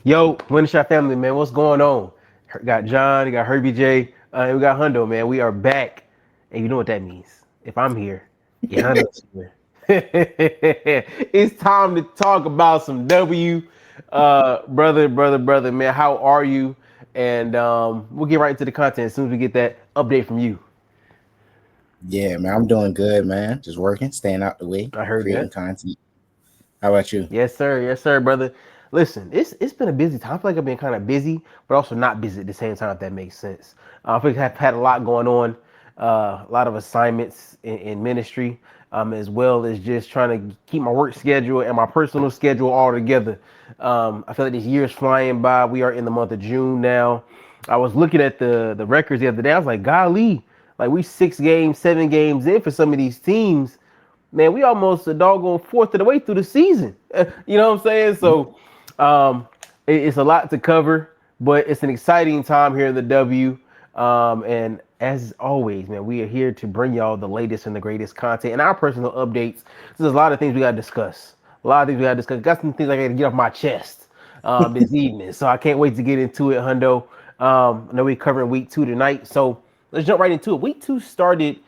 Yo, Winning Shot family, man, what's going on? Got John, we got Herbie J, and we got Hundo, man. We are back, and you know what that means. If I'm here, yeah, Hundo's here. It's time to talk about some W, brother, man. How are you? And we'll get right into the content as soon as we get that update from you. Yeah, man, I'm doing good, man. Just working, staying out the way, I heard creating that. content. How about you? Yes, sir, brother. Listen, it's been a busy time. I feel like I've been kind of busy, but also not busy at the same time. If that makes sense. I feel like I've had a lot going on, a lot of assignments in ministry, as well as just trying to keep my work schedule and my personal schedule all together. I feel like this year is flying by. We are in the month of June now. I was looking at the records the other day. I was like, golly, like we 6 games, 7 games in for some of these teams, man, we almost a doggone fourth of the way through the season. You know what I'm saying? So it's a lot to cover, but it's an exciting time here in the W. And as always, man, we are here to bring y'all the latest and the greatest content and our personal updates. There's a lot of things we got to discuss. A lot of things we got to discuss. Got some things I got to get off my chest this evening. So I can't wait to get into it, Hundo. I know we're covering week 2 tonight. So let's jump right into it. Week 2 started.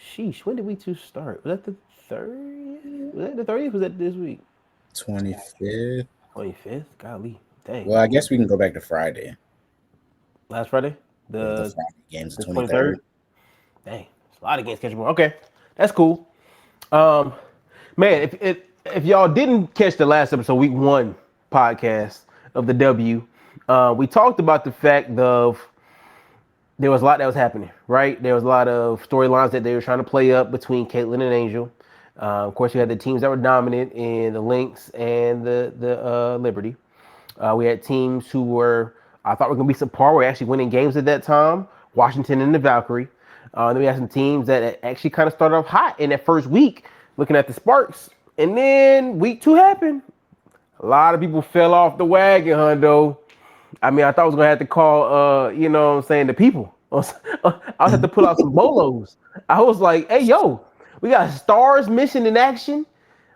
Sheesh, when did week 2 start? Was that the 30th? Was that the 30th? Was that this week? 25th. 25th? Golly. Dang. Well, I guess we can go back to Friday. Last Friday? Yeah, the The Friday game's the the 23rd. 23rd? Dang. It's a lot of games scheduled. Okay. That's cool. Um, man, if y'all didn't catch the last episode, week 1 podcast of the W, we talked about the fact of there was a lot that was happening, right? There was a lot of storylines that they were trying to play up between Caitlyn and Angel. Of course, you had the teams that were dominant in the Lynx and the Liberty. We had teams who were I thought were going to be subpar, were actually winning games at that time. Washington and the Valkyrie. Then we had some teams that actually kind of started off hot in that first week, looking at the Sparks. And then week 2 happened. A lot of people fell off the wagon, Hundo. I mean, I thought I was gonna have to call, you know what I'm saying, the people. I'll have to pull out some bolos. I was like, hey, yo, we got stars missing in action.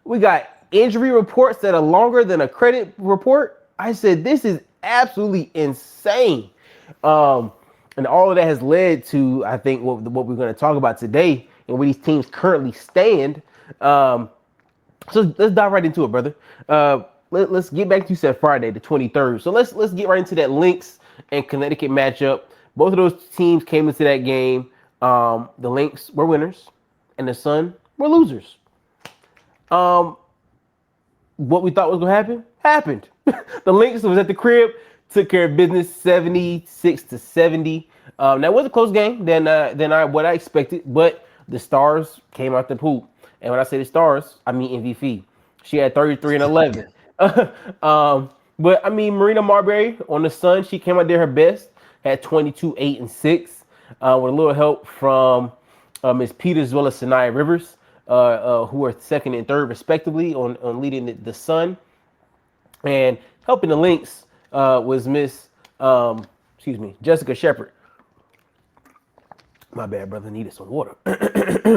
We got injury reports that are longer than a credit report. I said, this is absolutely insane. Um, and all of that has led to, I think, what we're going to talk about today and where these teams currently stand. Um, so let's dive right into it, brother. Let's get back to you said Friday, the 23rd. So let's get right into that Lynx and Connecticut matchup. Both of those teams came into that game. The Lynx were winners, and the Sun were losers. Um, what we thought was gonna happen happened. The Lynx was at the crib, took care of business, 76-70. That was a close game than what I expected, but the Stars came out the poop. And when I say the Stars, I mean MVP. She had 33 and 11. But I mean, Marina Marbury on the Sun, she came out there her best, had 22, 8, and 6, with a little help from Miss Peters as well as Sanaya Rivers, who are second and third respectively on leading the Sun. And helping the Lynx was Miss, Jessica Shepard. My bad, brother. Needed some water.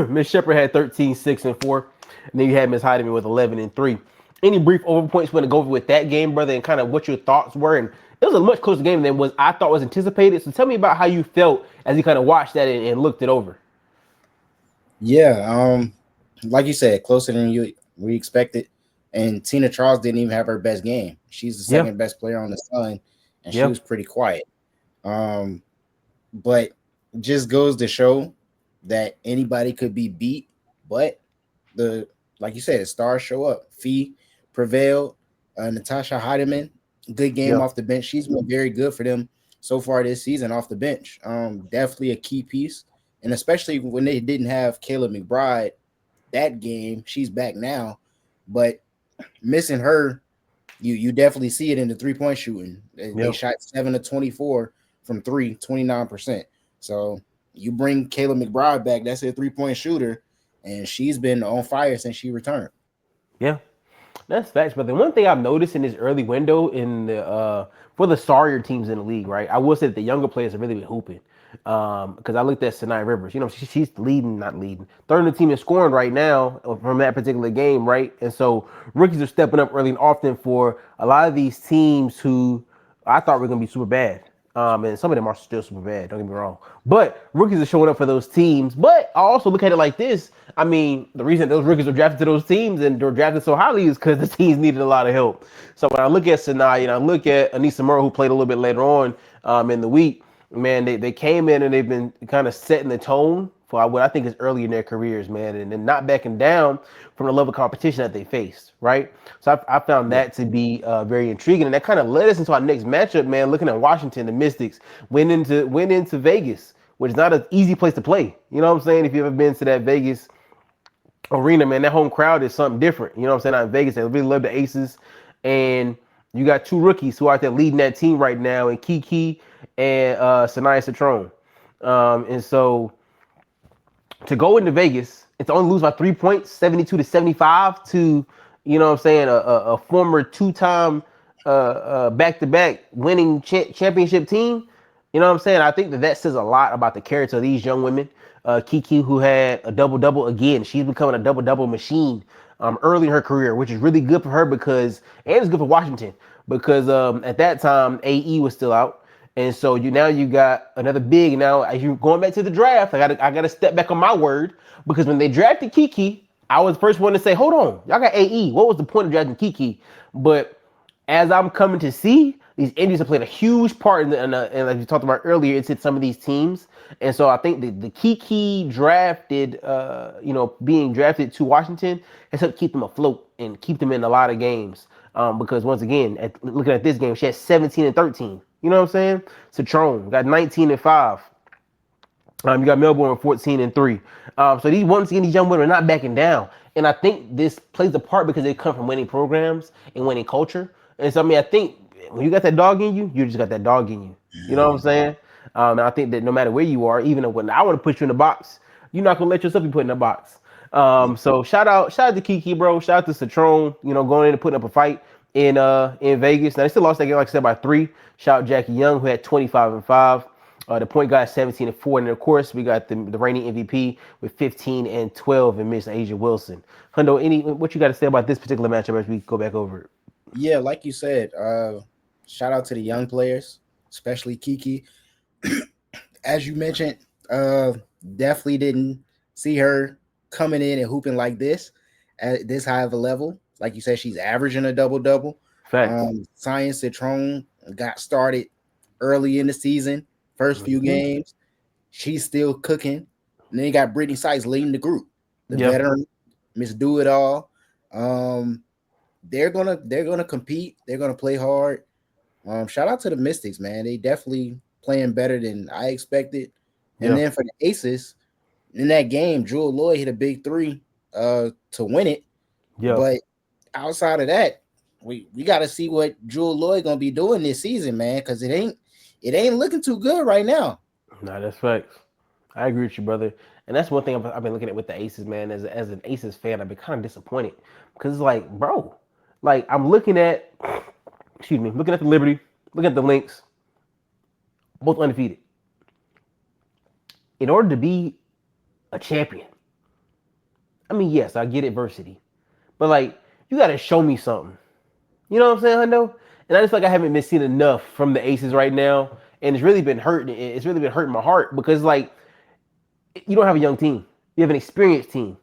Miss Shepard had 13, 6, and 4. And then you had Miss Heidemann with 11 and 3. Any brief over points you want to go over with that game, brother, and kind of what your thoughts were? And it was a much closer game than I thought was anticipated. So tell me about how you felt as you kind of watched that and looked it over. Yeah, like you said, closer than we expected. And Tina Charles didn't even have her best game. She's the Yeah, second best player on the Sun, and she yeah, was pretty quiet. Um, but just goes to show that anybody could be beat, but the like you said, the stars show up. Fee prevailed. Natasha Heidemann, good game yeah, off the bench. She's been very good for them so far this season off the bench. Definitely a key piece, and especially when they didn't have Kayla McBride that game, she's back now, but missing her, you definitely see it in the 3-point shooting. They yeah. shot 7 of 24 from 29%. So you bring Kayla McBride back, that's a 3-point shooter, and she's been on fire since she returned. Yeah, that's facts. But the one thing I've noticed in this early window in the for the sorrier teams in the league, right? I will say that the younger players have really been hooping. Because I looked at Sanaya Rivers. You know, she's leading, not leading, third in the team in scoring right now from that particular game, right? And so rookies are stepping up early and often for a lot of these teams who I thought were going to be super bad. And some of them are still super bad, don't get me wrong. But rookies are showing up for those teams. But I also look at it like this. I mean, the reason those rookies were drafted to those teams and they're drafted so highly is because the teams needed a lot of help. So when I look at Sanaya and I look at Anissa Murrow, who played a little bit later on in the week, man, they came in and they've been kind of setting the tone for what I think is early in their careers, man, and not backing down from the level of competition that they faced, right? So I found that to be very intriguing, and that kind of led us into our next matchup, man. Looking at Washington, the Mystics went into Vegas, which is not an easy place to play. You know what I'm saying? If you've ever been to that Vegas arena, man, that home crowd is something different. You know what I'm saying? Out in Vegas, they really love the Aces, and you got two rookies who are out there leading that team right now, and Kiki and Sanaya Satou. And so to go into Vegas, it's only lose by 3 points, 72-75 to, you know what I'm saying, a former two-time back-to-back winning championship team. You know what I'm saying? I think that says a lot about the character of these young women. Kiki, who had a double-double again, she's becoming a double-double machine early in her career, which is really good for her because, and it's good for Washington because at that time, AE was still out. And so you got another big. Now, as you going back to the draft, I gotta step back on my word because when they drafted Kiki, I was the first one to say, hold on, y'all got AE. What was the point of drafting Kiki? But as I'm coming to see, these injuries have played a huge part and like we talked about earlier, it's hit some of these teams. And so I think the Kiki drafted, being drafted to Washington has helped keep them afloat and keep them in a lot of games. Because once again, looking at this game, she had 17 and 13. You know what I'm saying? Satou got 19 and 5. You got Melbourne 14 and 3. So these young women are not backing down. And I think this plays a part because they come from winning programs and winning culture. And so, I mean, I think when you got that dog in you, you just got that dog in you. You know what I'm saying? And I think that no matter where you are, even when I want to put you in the box, you're not going to let yourself be put in the box. So shout out to Kiki, bro. Shout out to Satou, going in and putting up a fight in Vegas. Now they still lost that game, like I said, by 3. Shout out Jackie Young, who had 25 and 5. The point guard 17 and 4. And of course, we got the reigning MVP with 15 and 12 and Miss Asia Wilson. Hundo, what you got to say about this particular matchup as we go back over it? Yeah, like you said, shout out to the young players, especially Kiki. As you mentioned, definitely didn't see her coming in and hooping like this at this high of a level. Like you said, she's averaging a double-double. Science Citron got started early in the season, first few games. She's still cooking. And then you got Brittany Sykes leading the group, the veteran, Miss Do It All. They're gonna compete. They're gonna play hard. Shout out to the Mystics, man. They definitely playing better than I expected. And then for the Aces, in that game, Jewell Lloyd hit a big 3 to win it. But outside of that, we got to see what Jewell Lloyd gonna be doing this season, man, because it ain't looking too good right now. Nah, that's facts. I agree with you, brother. And that's one thing I've been looking at with the Aces, man. As an Aces fan, I've been kind of disappointed because it's like, bro, like I'm looking at the Liberty, looking at the Lynx, both undefeated. In order to be a champion, I mean, yes, I get adversity, but like you got to show me something. You know what I'm saying, Hundo? And I just feel like I haven't been seeing enough from the Aces right now, and it's really been hurting. It's really been hurting my heart because like you don't have a young team, you have an experienced team.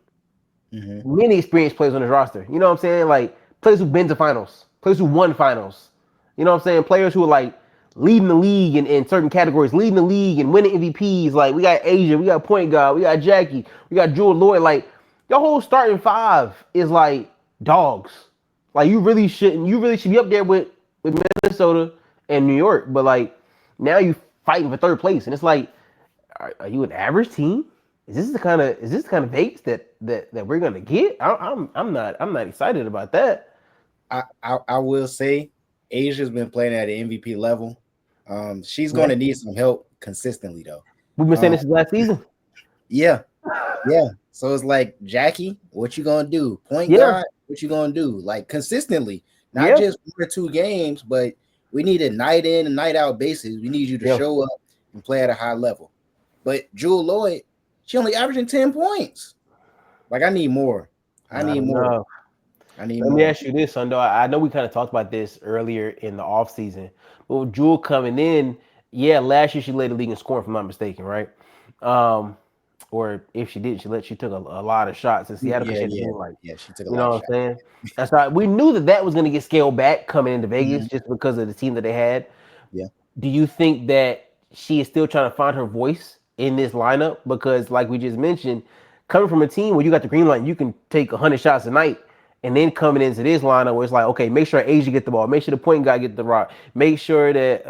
Many experienced players on this roster. You know what I'm saying? Like players who've been to finals, players who won finals. You know what I'm saying? Players who are like leading the league in certain categories, leading the league and winning MVPs. Like we got Asia, we got point guard, we got Jackie, we got Jewell Lloyd. Like your whole starting 5 is like dogs. Like you really should be up there with Minnesota and New York. But like now you fighting for 3rd place, and it's like, are you an average team? Is this the kind of Vegas that we're gonna get? I'm not excited about that. I will say Asia's been playing at an MVP level. She's going to need some help consistently, though. We've been saying this last season. Yeah. So it's like, Jackie, what you gonna do? Point guard, what you gonna do? Like consistently, not just 1 or 2 games, but we need a night in and night out basis. We need you to show up and play at a high level. But Jewell Lloyd, she only averaging 10 points. Like, I need more. I need more. I need Let me more. ask you this, Sundo. I know we kind of talked about this earlier in the offseason, but with Jewell coming in, yeah, last year she led the league in scoring, if I'm not mistaken, right? Um, or if she did, she took a lot of shots in Seattle because Yeah, she had yeah, been like, yeah. She took a you lot know of what I'm shots. saying? And so we knew that was going to get scaled back coming into Vegas Mhm. just because of the team that they had. Yeah. Do you think that she is still trying to find her voice in this lineup? Because, like we just mentioned, coming from a team where you got the green light, you can take 100 shots a night, and then coming into this lineup where it's like, okay, make sure Asia get the ball, make sure the point guy get the rock, make sure that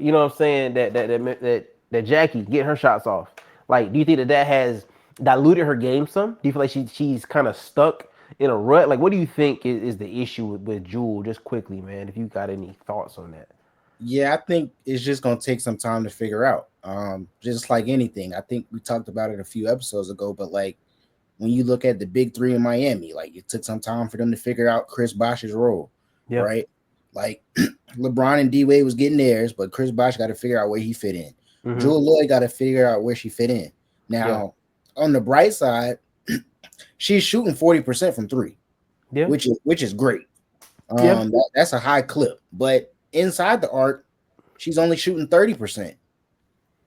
you know what I'm saying, that Jackie get her shots off. Like, do you think that has diluted her game some? Do you feel like she's kind of stuck in a rut? Like, what do you think is the issue with Jewell? Just quickly, man, if you got any thoughts on that. Yeah, I think it's just gonna take some time to figure out. Just like anything. I think we talked about it a few episodes ago, but like when you look at the big three in Miami, like it took some time for them to figure out Chris Bosh's role, Yeah. right? Like LeBron and D Wade was getting theirs, but Chris Bosh got to figure out where he fit in. Mm-hmm. Jewell Lloyd got to figure out where she fit in. Yeah. Now, on the bright side, she's shooting 40% from three, Yeah. which is great. Yeah. That's a high clip, but inside the arc, she's only shooting 30%.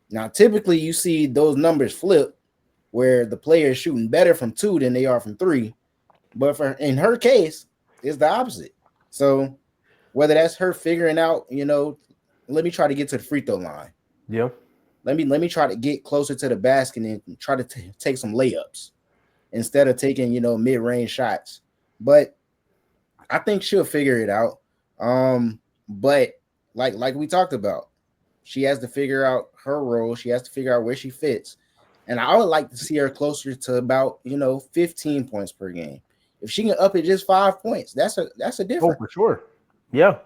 Now, typically, you see those numbers flip where the player is shooting better from two than they are from three. But in her case, it's the opposite. So whether that's her figuring out, let me try to get to the free throw line. Yeah. Let me try to get closer to the basket and try to take some layups instead of taking, mid-range shots. But I think she'll figure it out. But like we talked about, she has to figure out her role. She has to figure out where she fits. And I would like to see her closer to about, 15 points per game. If she can up it just 5 points, that's a difference. Oh, for sure. Yeah.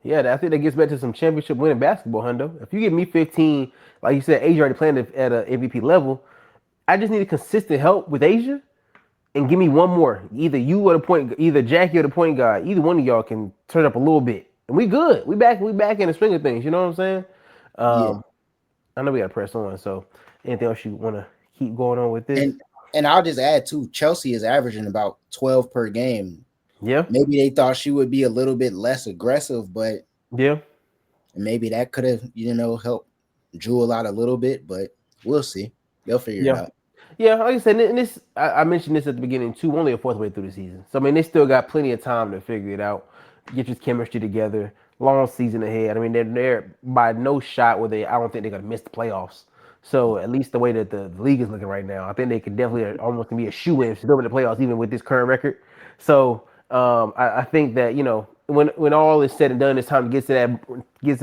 Yeah, I think that gets back to some championship winning basketball, Hundo. If you give me 15, like you said, Asia already playing at an MVP level, I just need a consistent help with Asia and give me one more. Either you or the point, either Jackie or the point guard. Either one of y'all can turn up a little bit. And we good. We back in the swing of things. You know what I'm saying? Yeah. I know we got to press on. So anything else you want to keep going on with this? And I'll just add too, Chelsea is averaging about 12 per game. Yeah. Maybe they thought she would be a little bit less aggressive, but yeah, maybe that could have, helped Jewell out a little bit, but we'll see. They'll figure it out. Yeah, like I said, and this I mentioned this at the beginning too. We're only a fourth way through the season, so I mean they still got plenty of time to figure it out, get your chemistry together. Long season ahead. I mean they're by no shot where I don't think they're gonna miss the playoffs. So at least the way that the league is looking right now, I think they could definitely almost be a shoe-in to go in the playoffs even with this current record. So I think that when all is said and done, it's time to get to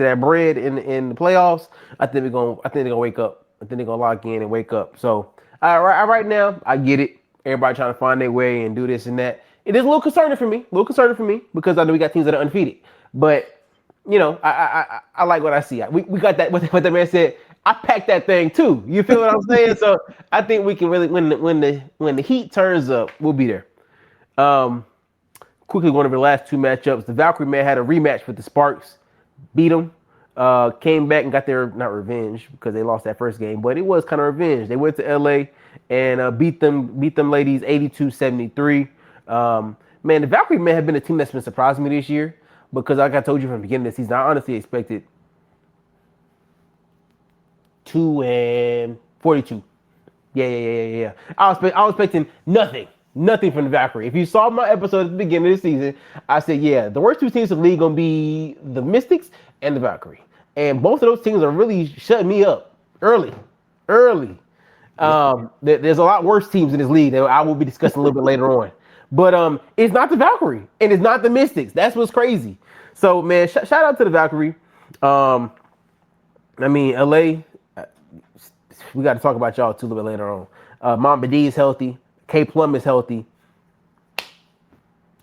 that bread in the playoffs. I think they're gonna wake up. I think they're gonna lock in and wake up. So right now, I get it. Everybody trying to find their way and do this and that. It is a little concerning for me. Because I know we got teams that are undefeated. But I like what I see. We got that. What the man said. I packed that thing too. You feel what I'm saying? So I think we can really when the heat turns up, we'll be there. Quickly going over the last two matchups. The Valkyrie man had a rematch with the Sparks, beat them. Came back and got their not revenge because they lost that first game, but it was kind of revenge. They went to LA and beat them ladies 82-73. Man, the Valkyrie men have been a team that's been surprising me this year because like I told you from the beginning of the season, I honestly expected 2-42. Yeah. I was expecting nothing from the Valkyrie. If you saw my episode at the beginning of the season, I said, yeah, the worst two teams in the league gonna be the Mystics and the Valkyrie. And both of those teams are really shutting me up early. There's a lot worse teams in this league that I will be discussing a little bit later on. But it's not the Valkyrie and it's not the Mystics. That's what's crazy. So man, shout out to the Valkyrie. I mean, LA. We got to talk about y'all too a little bit later on. Mamba D is healthy. K Plum is healthy.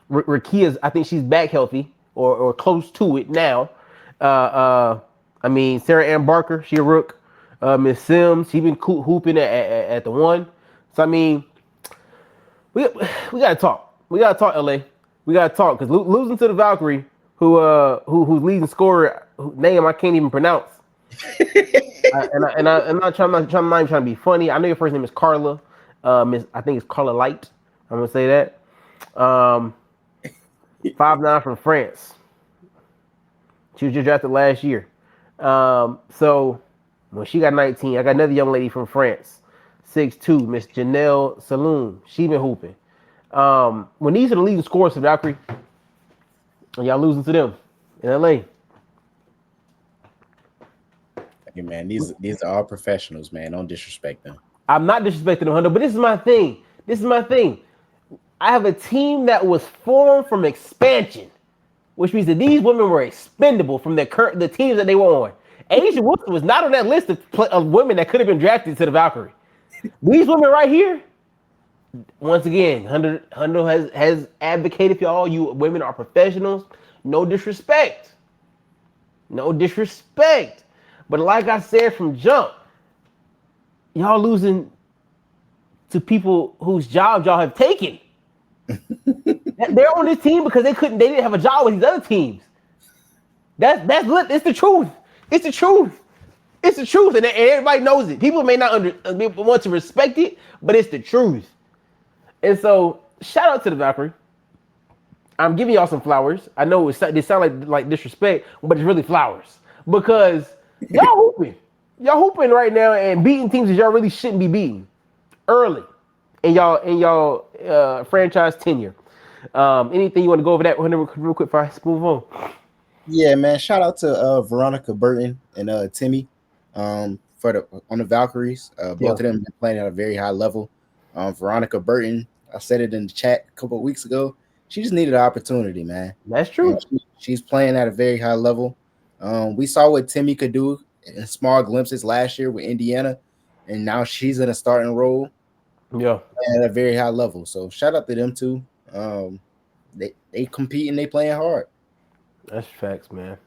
Rakia's, I think she's back healthy or close to it now. I mean, Sarah Ann Barker, she a rook. Miss Sims, she been hooping at the one. So I mean, we gotta talk. We gotta talk, LA. We gotta talk because losing to the Valkyrie, whose leading scorer name I can't even pronounce. I'm not trying to be funny. I know your first name is Carla. I think it's Carla Light. I'm gonna say that. 5'9" from France. She was just drafted last year. So when she got 19, I got another young lady from France, 6'2", Miss Janelle Saloon. She been hooping. When these are the leading scorers for Valkyrie, and y'all losing to them in LA. Hey, man, these are all professionals, man. Don't disrespect them. I'm not disrespecting them, Hunter, but this is my thing. I have a team that was formed from expansion, which means that these women were expendable from the teams that they were on. Asia Wilson was not on that list of women that could have been drafted to the Valkyrie. These women right here, once again, Hunter has advocated for y'all. You women are professionals. No disrespect. But like I said from jump, y'all losing to people whose jobs y'all have taken. They're on this team because they didn't have a job with these other teams. It's the truth. And everybody knows it. People may not want to respect it, but it's the truth. And so, shout out to the Valkyrie. I'm giving y'all some flowers. I know they sound like disrespect, but it's really flowers because y'all hooping right now and beating teams that y'all really shouldn't be beating early in y'all franchise tenure. Anything you want to go over that real quick before I move on? Yeah, man. Shout out to Veronica Burton and Timmy on the Valkyries. Both of them been playing at a very high level. Veronica Burton, I said it in the chat a couple of weeks ago. She just needed an opportunity, man. That's true. She's playing at a very high level. We saw what Timmy could do in small glimpses last year with Indiana, and now she's in a starting role. Yeah, at a very high level. So shout out to them too. They compete and they playing hard. That's facts, man.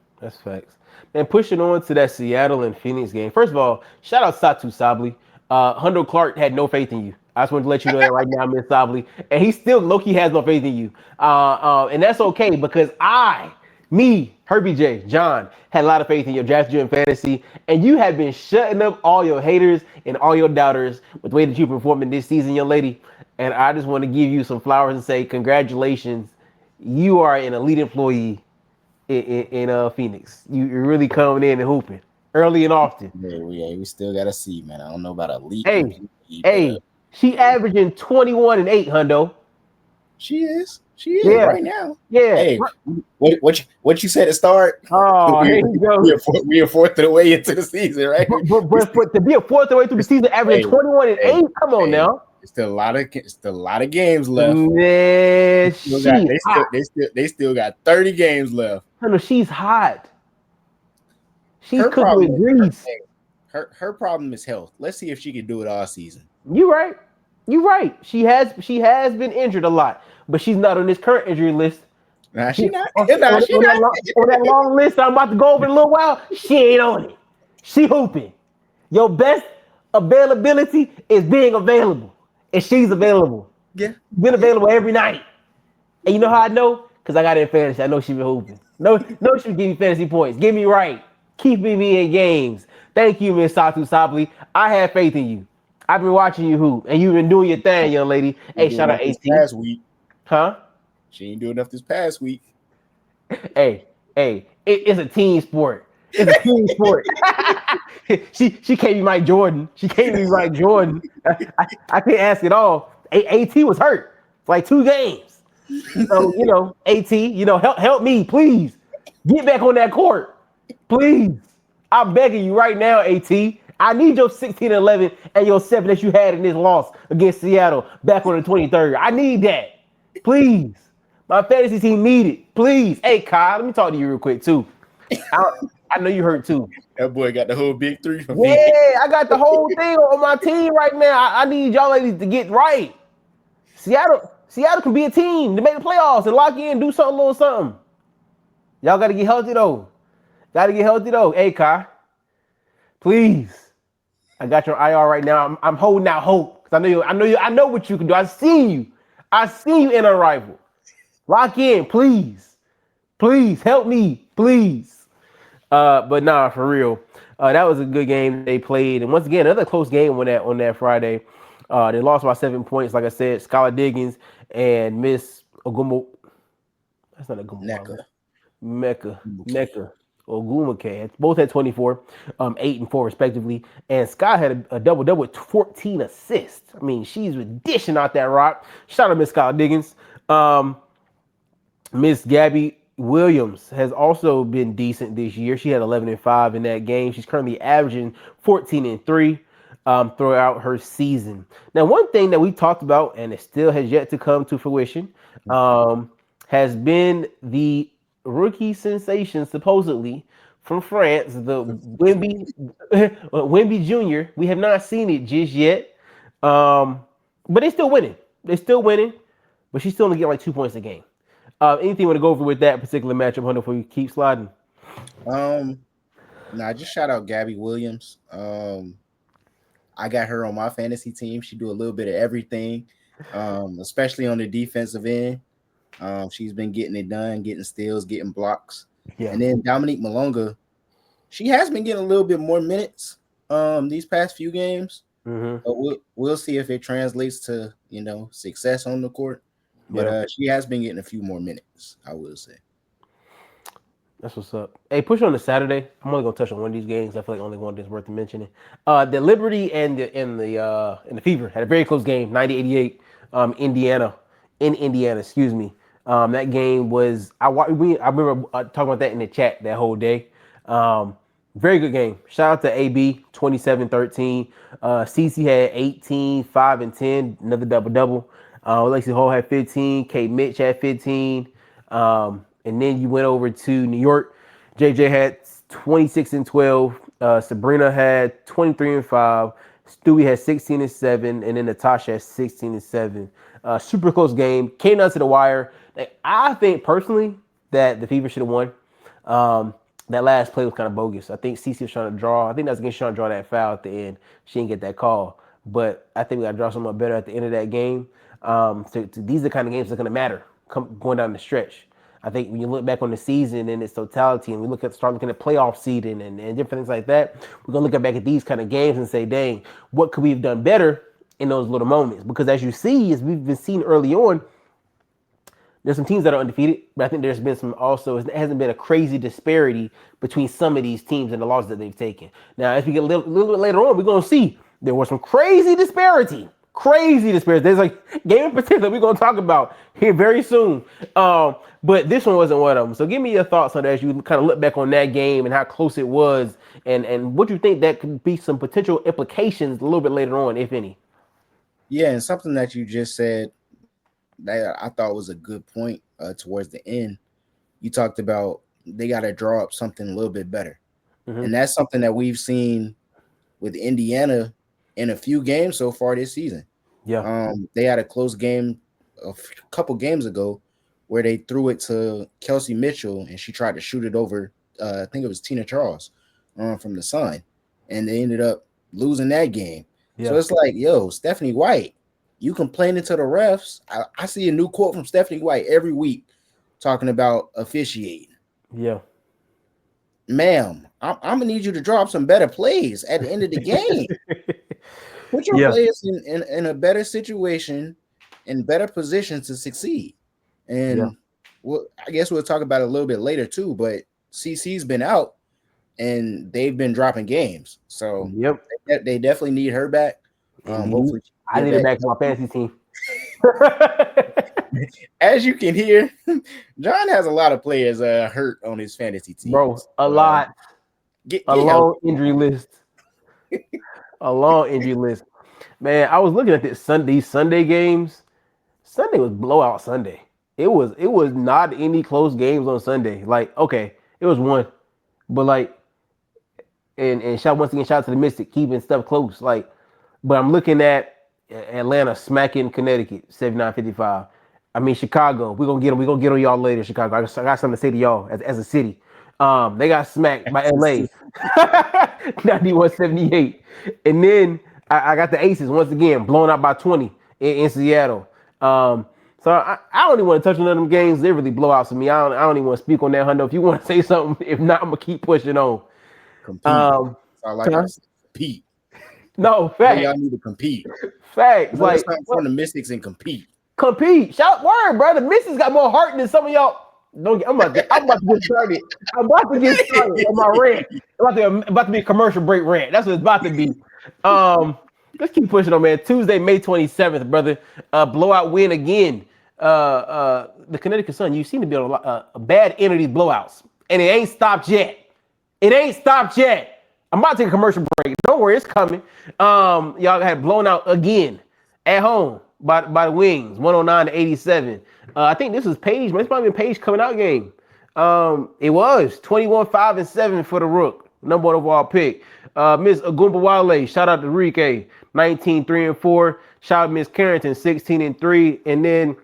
And pushing on to that Seattle and Phoenix game. First of all, shout out Satou Sabally. Hundo Clark had no faith in you. I just wanted to let you know that right now, Miss Sabally. And he still low-key has no faith in you. And that's okay because Herbie J, John, had a lot of faith in your draft you in fantasy. And you have been shutting up all your haters and all your doubters with the way that you're performing this season, young lady. And I just want to give you some flowers and say congratulations. You are an elite employee in Phoenix. You're really coming in and hooping early and often. Yeah, we still got to see, man. I don't know about elite. She averaging 21 and 8, Hundo. She is right now. Yeah. Hey, what you said to start? Oh, here you go. We are fourth of the way into the season, right? But to be a fourth of the way through the season, averaging 21 and 8, come on now. It's still a lot of games left. Man, they still got 30 games left. No, she's hot. She's cooking with grease. Her problem is health. Let's see if she can do it all season. You're right. She has been injured a lot, but she's not on this current injury list. Nah, she not. On that long list I'm about to go over in a little while, she ain't on it. She hooping. Your best availability is being available, and she's available. Yeah, been available every night. And you know how I know? Because I got it in fantasy. I know she been hooping. No, she give me fantasy points. Get me right. Keeping me in games. Thank you, Miss Satou Sabally. I have faith in you. I've been watching you hoop, and you've been doing your thing, young lady. Hey, shout out 18. Past week. Huh? She ain't doing enough this past week. Hey, it's a team sport. It's a team sport. She can't be Mike Jordan. I can't ask it all. AT was hurt for like 2 games. So, AT, help me, please. Get back on that court. Please. I'm begging you right now, AT. I need your 16-11 and your 7 that you had in this loss against Seattle back on the 23rd. I need that. Please. My fantasy team need it. Please. Hey, Kyle, let me talk to you real quick, too. I know you hurt, too. That boy got the whole big 3 from me. Yeah, I got the whole thing on my team right now. I need y'all ladies to get right. Seattle can be a team to make the playoffs and lock in, do something, little something. Y'all got to get healthy, though. Hey, Kai, please. I got your IR right now. I'm holding out hope because I know what you can do. I seen you in Arrival. Lock in, please. Please help me, please. But nah, for real. That was a good game they played, and once again, another close game on that Friday. They lost by 7 points. Like I said, Skylar Diggins and Miss Ogumo. That's not NECA. Ogumo. Mecca Ogumake. Both had 24, 8 and 4 respectively. And Sky had a double double with 14 assists. I mean, she's dishing out that rock. Shout out Miss Skylar Diggins. Miss Gabby Williams has also been decent this year. She had 11 and 5 in that game. She's currently averaging 14 and 3 throughout her season. Now, one thing that we talked about, and it still has yet to come to fruition, has been the rookie sensation, supposedly from France, the Wemby Jr. We have not seen it just yet, but they're still winning. They're still winning, but she's still only getting like 2 points a game. Anything you want to go over with that particular matchup, Hunter, before you keep sliding? Just shout out Gabby Williams. I got her on my fantasy team. She do a little bit of everything, especially on the defensive end. She's been getting it done, getting steals, getting blocks. Yeah. And then Dominique Malonga, she has been getting a little bit more minutes these past few games. But we'll see if it translates to success on the court. But she has been getting a few more minutes, I will say. That's what's up. Hey, push on the Saturday. I'm only gonna touch on one of these games. I feel like only one that's worth mentioning. The Liberty and the Fever had a very close game, 90-88. In Indiana, excuse me. That game was I remember talking about that in the chat that whole day. Very good game. Shout out to AB 27-13. CC had 18, 5 and 10, another double. Lexi Hall had 15. Kate Mitch had 15. And then you went over to New York. JJ had 26 and 12. Sabrina had 23 and 5. Stewie had 16 and 7. And then Natasha had 16 and 7. Super close game. Came down to the wire. I think personally that the Fever should have won. That last play was kind of bogus. I think CC was trying to draw. I think that's against trying to draw that foul at the end. She didn't get that call. But I think we got to draw something better at the end of that game. These are the kind of games that are going to matter going down the stretch. I think when you look back on the season in its totality and we start looking at playoff seeding and different things like that, we're going to look back at these kind of games and say, dang, what could we have done better in those little moments? Because as you see, as we've been seeing early on, there's some teams that are undefeated, but I think there's been some also, it hasn't been a crazy disparity between some of these teams and the losses that they've taken. Now, as we get a little bit later on, we're going to see there was some crazy disparity. There's like game in particular we're going to talk about here very soon. But this one wasn't one of them. So give me your thoughts on that as you kind of look back on that game and how close it was and what you think that could be some potential implications a little bit later on, if any. Yeah, and something that you just said that I thought was a good point towards the end. You talked about they got to draw up something a little bit better. And that's something that we've seen with Indiana in a few games so far this season. Yeah. They had a close game a couple games ago where they threw it to Kelsey Mitchell and she tried to shoot it over, I think it was Tina Charles from the Sun. And they ended up losing that game. Yeah. So it's like, yo, Stephanie White, you complaining to the refs. I see a new quote from Stephanie White every week talking about officiating. Yeah. Ma'am, I'm going to need you to draw up some better plays at the end of the game. Put your players in a better situation, in better position to succeed. And I guess we'll talk about it a little bit later too, but CC's been out and they've been dropping games. So they definitely need her back. Hopefully I need her back to my fantasy team. As you can hear, Jon has a lot of players hurt on his fantasy team. Bro, a lot. A long injury list. A long injury list. Man, I was looking at these Sunday games. Sunday was blowout Sunday. It was not any close games on Sunday. Like, okay, it was one. But like, and once again, shout out to the Mystic, keeping stuff close. Like, but I'm looking at Atlanta smacking Connecticut, 79-55. I mean, Chicago, we're gonna get on y'all later, Chicago. I got something to say to y'all as a city. They got smacked by LA 91-78. And then I got the Aces once again blown out by 20 in Seattle. So I don't even want to touch on none of them games. They really blowouts to me. I don't even want to speak on that, Hundo. If you want to say something, if not, I'm gonna keep pushing on. I like Huh? to compete. No, Hey, y'all facts. need to compete. Facts. Like Like, something from the Mystics and compete. compete. Shout word, brother. Missus got more heart than some of y'all. Don't get, I'm about to get started. I'm about to get started on my rant. About to be a commercial break rant. That's what it's about to be. Let's keep pushing on, man. Tuesday, May 27th, brother. Blowout win again. The Connecticut Sun. You seem to be on a bad end of these blowouts, and it ain't stopped yet. It ain't stopped yet. I'm about to take a commercial break. Don't worry, it's coming. Y'all had blown out again at home by the Wings, 109-87. I think this was Page, man. It's probably been Page coming out game. It was 21-5-7 for the Rook, number one overall pick. Miss Agumbawale, shout out to Rike, 19-3-4. Shout out Miss Carrington, 16-3. And then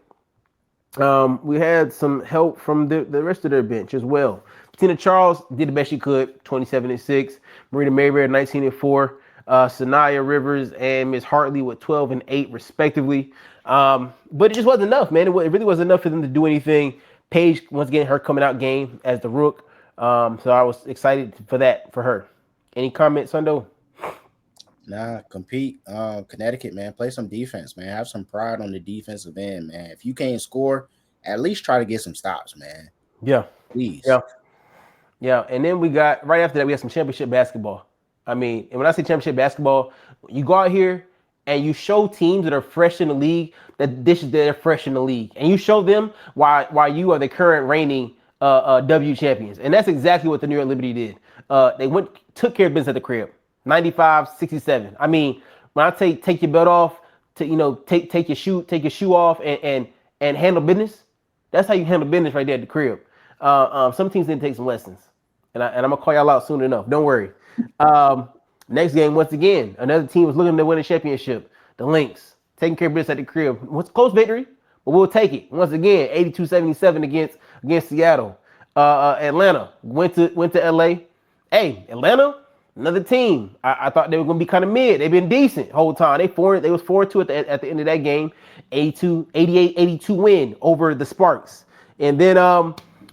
we had some help from the rest of their bench as well. Tina Charles did the best she could, 27-6. Marina Mayberry, 19-4. Sanaya Rivers and Miss Hartley with 12-8 respectively. But it just wasn't enough, man. It really wasn't enough for them to do anything. Paige, once again, her coming out game as the Rook. So I was excited for that for her. Any comments, Sundo? Nah, compete. Connecticut, man, play some defense, man. Have some pride on the defensive end, man. If you can't score, at least try to get some stops, man. Yeah. Please. Yeah. And then we got, right after that, we had some championship basketball. I mean, and when I say championship basketball, you go out here and you show teams that are fresh in the league that they're fresh in the league. And you show them why you are the current reigning W champions. And that's exactly what the New York Liberty did. They took care of business at the crib. 95-67. I mean, when I take your belt off, take your shoe off and handle business. That's how you handle business right there at the crib. Some teams need to take some lessons, and I'm gonna call y'all out soon enough. Don't worry. Next game, once again, another team was looking to win a championship. The Lynx taking care of business at the crib. What's close victory, but we'll take it. Once again, 82-77 against Seattle. Atlanta went to LA. Hey, Atlanta. Another team. I thought they were going to be kind of mid. They've been decent whole time. They was 4-2 at the end of that game. 88-82 win over the Sparks. And then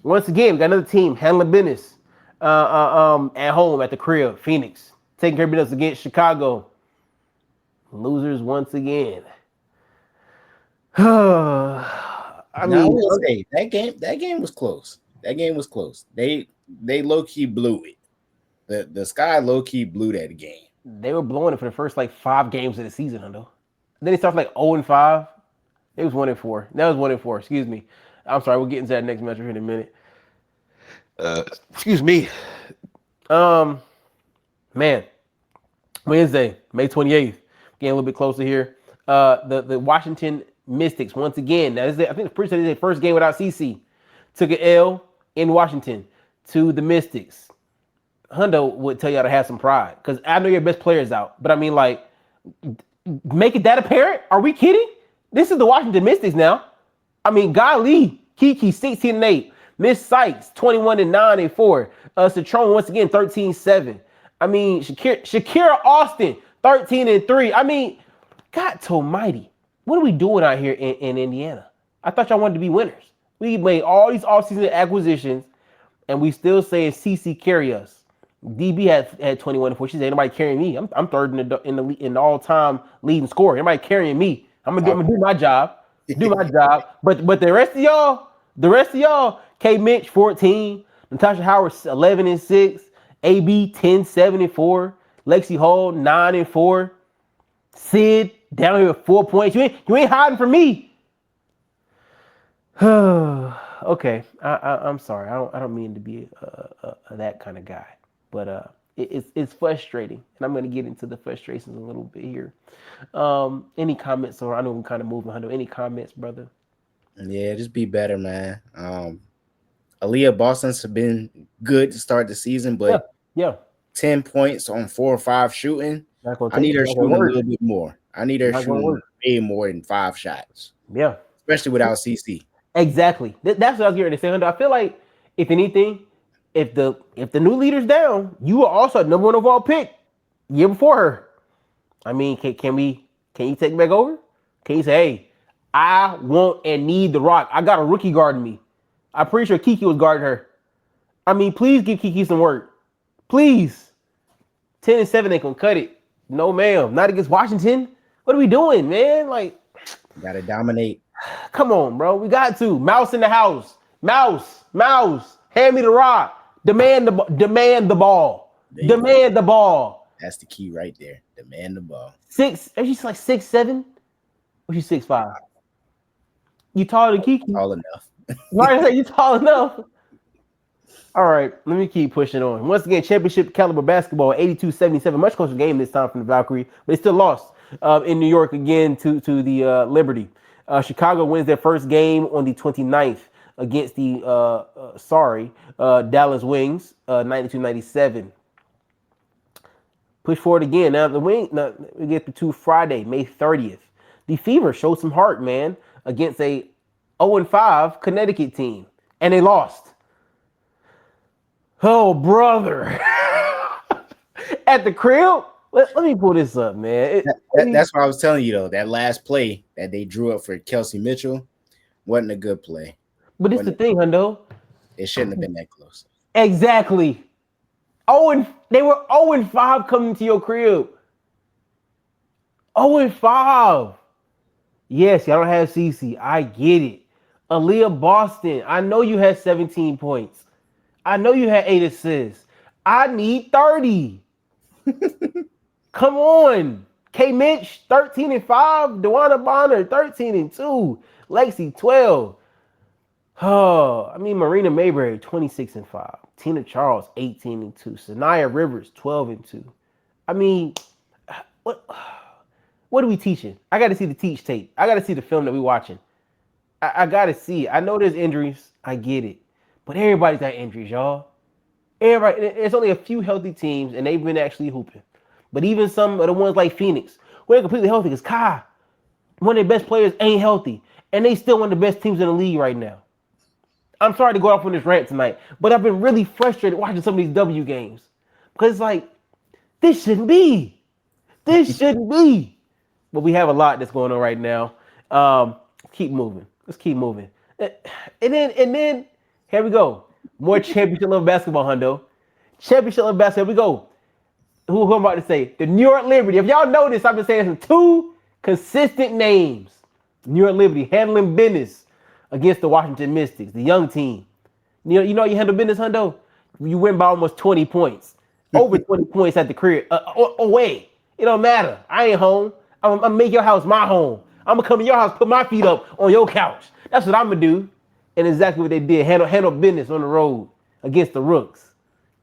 once again, we got another team handling business at home at the crib. Phoenix taking care of business against Chicago. Losers once again. I will say that game was close. That game was close. They low key blew it. The Sky low-key blew that game. They were blowing it for the first 5 games of the season, though. Then they started 0-5. It was 1-4. That was 1-4. Excuse me. I'm sorry. We'll get into that next match here in a minute. Excuse me. Man. Wednesday, May 28th. Getting a little bit closer here. The Washington Mystics, once again. Now, I think it's pretty sure this is their first game without CC. Took an L in Washington to the Mystics. Hundo would tell y'all to have some pride because I know your best players out, but I mean, make it that apparent? Are we kidding? This is the Washington Mystics now. I mean, golly, Kiki 16-8, Miss Sykes 21-9-4, Satou once again 13-7. I mean, Shakira Austin 13-3. I mean, God almighty, what are we doing out here in Indiana? I thought y'all wanted to be winners. We made all these offseason acquisitions, and we still saying CC carry us. DB had 21-4. She said, "Nobody carrying me. I'm third in the all-time leading scorer. Nobody carrying me. I'm gonna do my job. Do my job. But the rest of y'all, K Mitch 14, Natasha Howard 11-6, AB 10-7-4, Lexi Hall 9-4, Sid down here with 4 points. You ain't hiding from me." Okay, I'm sorry. I don't mean to be that kind of guy. But it's frustrating, and I'm going to get into the frustrations a little bit here. Any comments, or I know I'm kind of moving. Any comments, brother? Yeah, just be better, man. Aaliyah Boston's have been good to start the season, but 10 points on 4 or 5 shooting. I need her shooting a little bit more. I need her shooting way more than 5 shots. Yeah, especially without CC. Exactly. That's what I was getting to say. I feel like if anything, if the new leader's down, you are also a number 1 overall pick year before her. I mean, can you take back over? Can you say, hey, I want and need the rock. I got a rookie guarding me. I'm pretty sure Kiki was guarding her. I mean, please give Kiki some work. Please. 10-7 ain't gonna cut it. No, ma'am. Not against Washington. What are we doing, man? Like, gotta dominate. come on, bro. We got to. Mouse in the house. Mouse. Hand me the rock. Demand the ball. Demand the ball. That's the key right there. Demand the ball. She's like 6'7"? Or she's 6'5"? You taller than Kiki? Tall enough. Right, you tall enough. All right, let me keep pushing on. Once again, championship caliber basketball, 82-77. Much closer game this time from the Valkyrie, but they still lost in New York again to the Liberty. Chicago wins their first game on the 29th against the Dallas Wings, 92-97. Push forward again. Now we get to Friday, May 30th. The Fever showed some heart, man, against a 0-5 Connecticut team, and they lost. Oh, brother. At the crib? Let me pull this up, man. That's what I was telling you, though. That last play that they drew up for Kelsey Mitchell wasn't a good play. But it's the thing, Hundo. It shouldn't have been that close. Exactly. They were 0-5 coming to your crib. 0-5. Yes, y'all don't have CeCe. I get it. Aaliyah Boston. I know you had 17 points. I know you had 8 assists. I need 30. Come on. K. Mitch, 13-5. DeWanna Bonner, 13-2. Lexi, 12. Oh, Marina Mayberry, 26-5. Tina Charles, 18-2. Sanaya Rivers, 12-2. What are we teaching? I got to see the teach tape. I got to see the film that we're watching. I got to see it. I know there's injuries. I get it. But everybody's got injuries, y'all. Everybody. There's only a few healthy teams, and they've been actually hooping. But even some of the ones like Phoenix, who ain't completely healthy, because Kai, one of their best players, ain't healthy. And they still one of the best teams in the league right now. I'm sorry to go off on this rant tonight, but I've been really frustrated watching some of these W games. Because it's like, this shouldn't be. This shouldn't be. But we have a lot that's going on right now. Keep moving. Let's keep moving. And then here we go. More championship level basketball, Hundo. Championship level basketball. Here we go. Who I'm about to say? The New York Liberty. If y'all notice, I've been saying some 2 consistent names. New York Liberty handling business against the Washington Mystics, the young team. You know you handle business, Hundo? You win by almost 20 points. Over 20 points at the crib. Away. It don't matter. I ain't home. I'm going to make your house my home. I'm going to come to your house, put my feet up on your couch. That's what I'm going to do. And exactly what they did. Handle business on the road against the Rooks.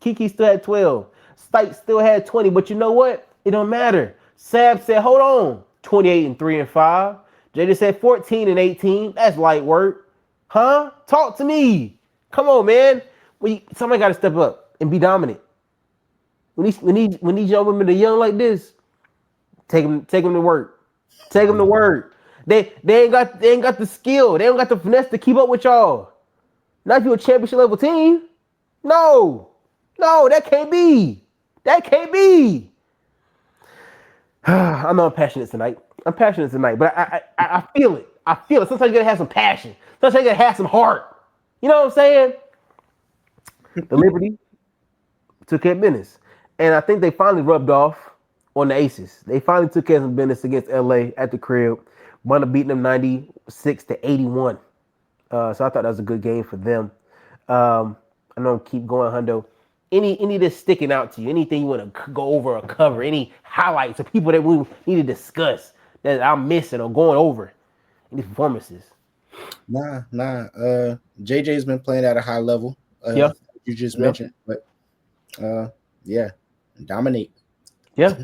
Kiki still had 12. Stike still had 20. But you know what? It don't matter. Sab said, hold on. 28-3-5. JJ said 14-18. That's light work. Huh? Talk to me. Come on, man. Somebody got to step up and be dominant. When these young women are young like this, take them to work. Take them to work. They ain't got the skill. They don't got the finesse to keep up with y'all. Not if you're a championship level team. No, that can't be. That can't be. I know I'm passionate tonight. But I feel it. Sometimes you gotta have some passion. Sometimes you gotta have some heart. You know what I'm saying? The Liberty took care of business. And I think they finally rubbed off on the Aces. They finally took care of some business against LA at the crib. Wound up beating them 96-81. So I thought that was a good game for them. I know keep going, Hundo. Any that's sticking out to you? Anything you want to go over or cover? Any highlights of people that we need to discuss that I'm missing or going over in these performances? Nah. JJ's been playing at a high level. Yeah. You just mentioned, but yeah, dominate. Yeah.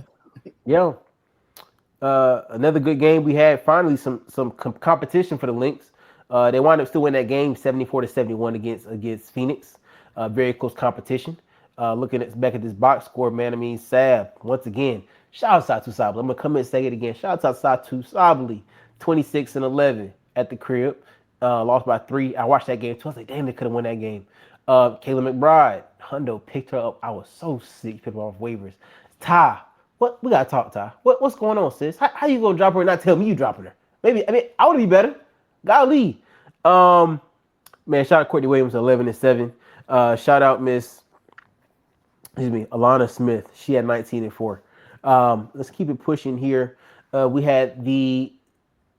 Another good game. We had finally some competition for the Lynx. They wound up still winning that game 74-71 against Phoenix. Very close competition. Looking back at this box score, man, Sab, once again, shout out to Sabally. I'm going to come in and say it again. Shout out to Satou, Sabally, 26-11 at the crib. Lost by 3. I watched that game too. I was like, damn, they could have won that game. Kayla McBride, Hundo picked her up. I was so sick, picked her off waivers. Ty, what we gotta talk, Ty. What's going on, sis? How you gonna drop her and not tell me you dropping her? I would be better. Golly. Man, shout out Courtney Williams, 11-7. Shout out Miss Alana Smith. She had 19 and 4. Let's keep it pushing here. We had the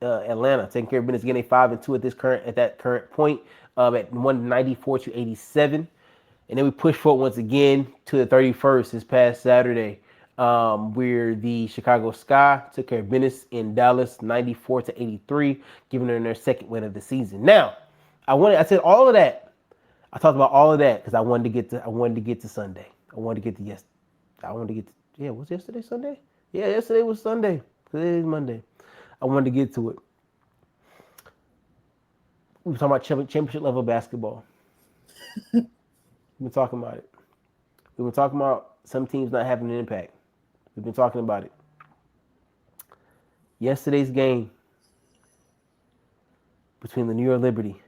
Atlanta taking care of business, getting a 5 and 2 at that current point, at 194 to 87. And then we push forward once again to the 31st this past Saturday, where the Chicago Sky took care of business in Dallas, 94 to 83, giving them their second win of the season. Now, I said all of that. I talked about all of that because I wanted to get to Sunday. I wanted to get to was yesterday Sunday? Yeah, yesterday was Sunday. Today is Monday. I wanted to get to it. We were talking about championship level basketball. We've been talking about it. We've been talking about some teams not having an impact. We've been talking about it. Yesterday's game between the New York Liberty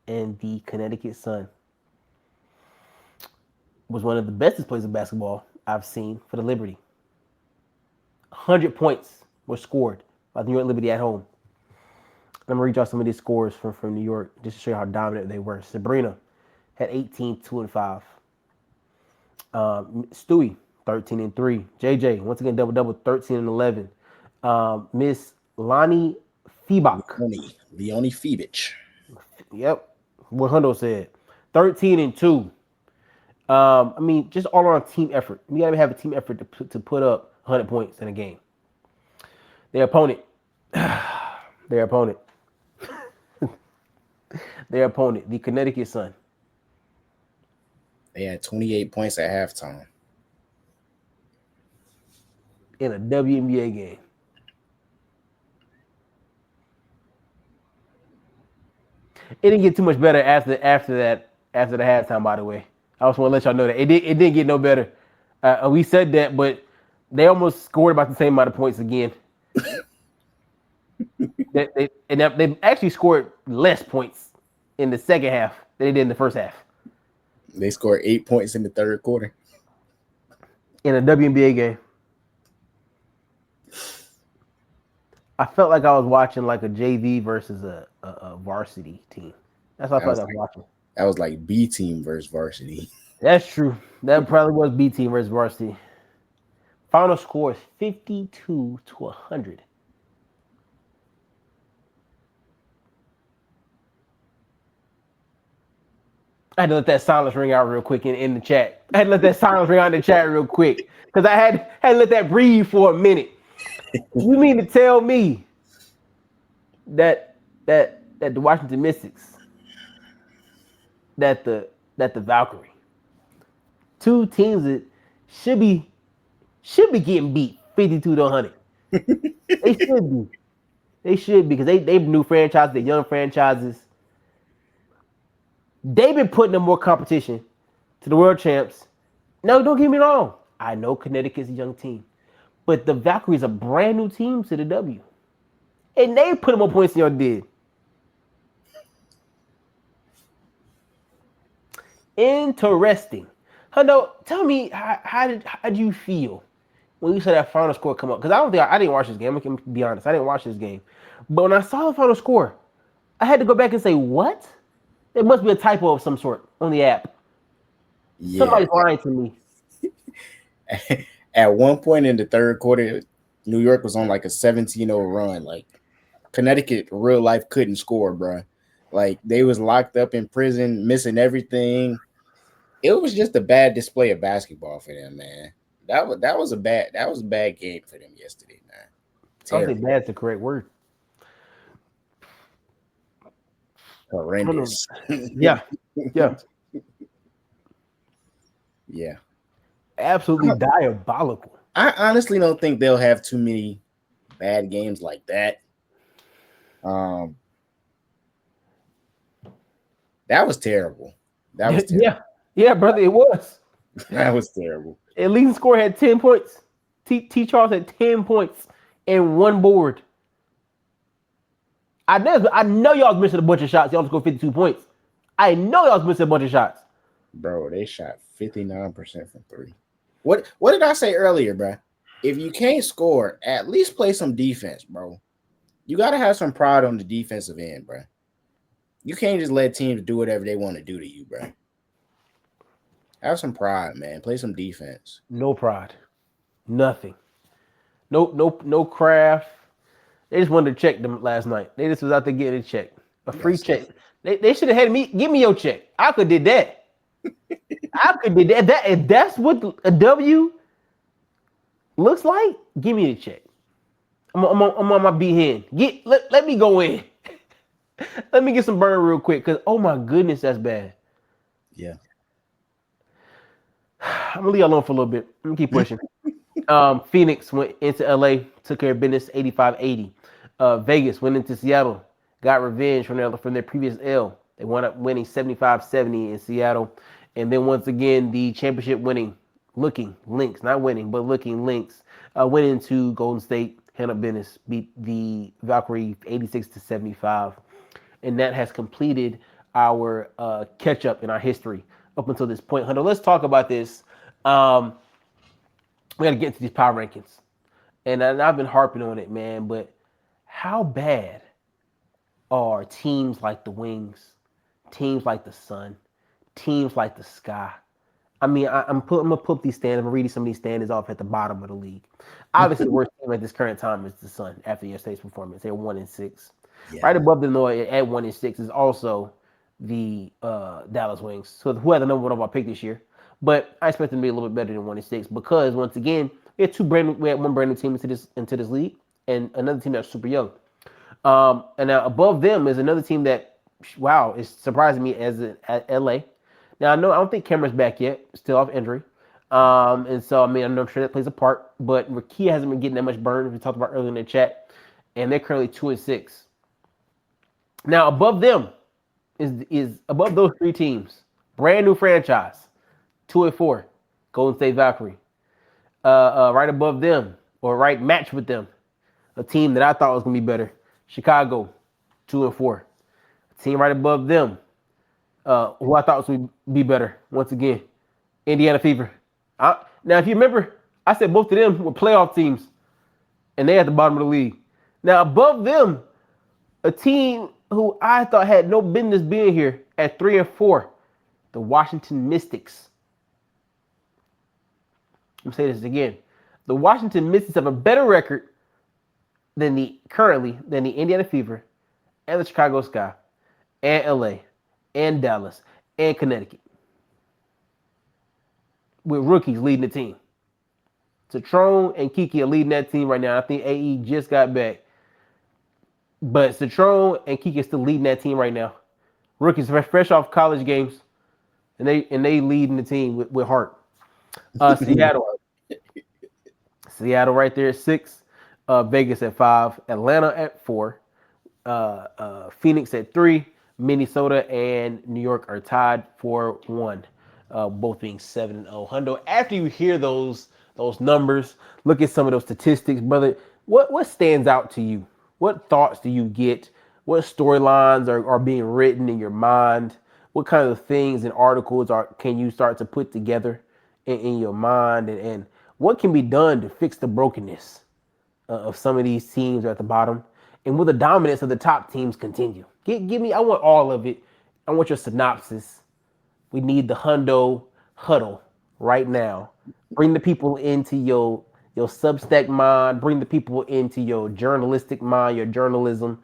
and the Connecticut Sun was one of the best displays of basketball I've seen for the Liberty. 100 points were scored by the New York Liberty at home. I'm going to read y'all some of these scores from New York just to show you how dominant they were. Sabrina had 18, 2 and 5. Stewie, 13 and 3. JJ, once again, double, 13 and 11. Miss Lonnie Feebach. Leonie Feebich. Yep. What Hundo said. 13 and 2. I mean, just all around team effort. You got to have a team effort to put up 100 points in a game. Their opponent, the Connecticut Sun. They had 28 points at halftime. In a WNBA game. It didn't get too much better after the halftime, by the way. I just want to let y'all know that it didn't get no better. We said that, but they almost scored about the same amount of points again. They actually scored less points in the second half than they did in the first half. They scored 8 points in the third quarter. In a WNBA game. I felt like I was watching like a JV versus a varsity team. That's what I felt like I was watching. That was like B team versus varsity. That's true. That probably was B team versus varsity. Final score is 52 to 100. I had to let that silence ring out real quick in the chat. I had to let that silence ring out in the chat real quick because I had to let that breathe for a minute. You mean to tell me that the Washington Mystics, that the Valkyrie, two teams that should be getting beat 52 to 100. They should be. They should be because they new franchises, they're young franchises. They've been putting in more competition to the world champs. No, don't get me wrong. I know Connecticut's a young team. But the Valkyries are a brand new team to the W. And they put more points than y'all did. Interesting. Hundo, tell me how did you feel when you saw that final score come up? Because I didn't watch this game. I can be honest. I didn't watch this game. But when I saw the final score, I had to go back and say, what? There must be a typo of some sort on the app. Yeah. Somebody's lying to me. At one point in the third quarter, New York was on like a 17-0 run. Like Connecticut, real life couldn't score, bro. Like they was locked up in prison, missing everything. It was just a bad display of basketball for them, man. That was a bad game for them yesterday, man. Terrible. I don't think bad's the correct word. Horrendous. Yeah. Absolutely diabolical. I honestly don't think they'll have too many bad games like that. That was terrible. Yeah, brother, it was. That was terrible. At least score had 10 points. T. Charles had 10 points and one board. I know y'all was missing a bunch of shots. Y'all scored 52 points. I know y'all was missing a bunch of shots. Bro, they shot 59% from three. What did I say earlier, bro? If you can't score, at least play some defense, bro. You got to have some pride on the defensive end, bro. You can't just let teams do whatever they want to do to you, bro. Have some pride, man. Play some defense. No pride. Nothing. No craft. They just wanted to check them last night. They just was out there getting a check. A free That's check. it. They should have had me give me your check. I could did that. I could did that. If that's what a W looks like, give me the check. I'm on my B hand. Let me go in. Let me get some burn real quick. Cause oh my goodness, that's bad. Yeah. I'm gonna leave you alone for a little bit. Let me keep pushing. Phoenix went into LA, took care of business 85-80. Vegas went into Seattle, got revenge from their previous L. They wound up winning 75-70 in Seattle. And then once again, the championship looking Lynx, not winning, but looking Lynx, went into Golden State, handled business, beat the Valkyrie 86-75. And that has completed our catch up in our history up until this point. Hunter, let's talk about this. We got to get into these power rankings. And I've been harping on it, man, but how bad are teams like the Wings, teams like the Sun, teams like the Sky? I mean, I'm gonna put up these standings. I'm gonna read some of these standings off at the bottom of the league. Obviously, the worst team at this current time is the Sun after yesterday's performance. They're 1-6. Yeah. Right above them, though, at 1-6 is also the Dallas Wings, so who had the number one overall pick this year. But I expect them to be a little bit better than 1-6 because once again, we had one brand new team into this league and another team that's super young. And now above them is another team that, wow, is surprising me at LA. Now I don't think Cameron's back yet, still off injury. And so I mean I'm sure that plays a part, but Rakia hasn't been getting that much burn, as we talked about earlier in the chat, and they're currently 2-6. Now above them is above those three teams, brand new franchise, 2-4, Golden State Valkyrie. Right above them, or right match with them, a team that I thought was gonna be better, Chicago, 2-4. A team right above them, who I thought was gonna be better, once again, Indiana Fever. Now, if you remember, I said both of them were playoff teams, and they at the bottom of the league. Now, above them, a team who I thought had no business being here at 3-4, the Washington Mystics. I'm gonna say this again. The Washington Mystics have a better record than the Indiana Fever and the Chicago Sky and LA and Dallas and Connecticut, with rookies leading the team. Satou and Kiki are leading that team right now. I think AE just got back. But Satou and Kiki are still leading that team right now. Rookies fresh off college games, and they leading the team with heart. Seattle right there at 6. Vegas at 5. Atlanta at 4. Phoenix at 3. Minnesota and New York are tied for 1. Both being 7-0. Hundo, after you hear those numbers, look at some of those statistics, brother. What stands out to you? What thoughts do you get? What storylines are being written in your mind? What kind of things and articles can you start to put together in your mind? And what can be done to fix the brokenness of some of these teams at the bottom? And will the dominance of the top teams continue? Give me, I want all of it. I want your synopsis. We need the Hundo huddle right now. Bring the people into your Substack mind. Bring the people into your journalistic mind, your journalism.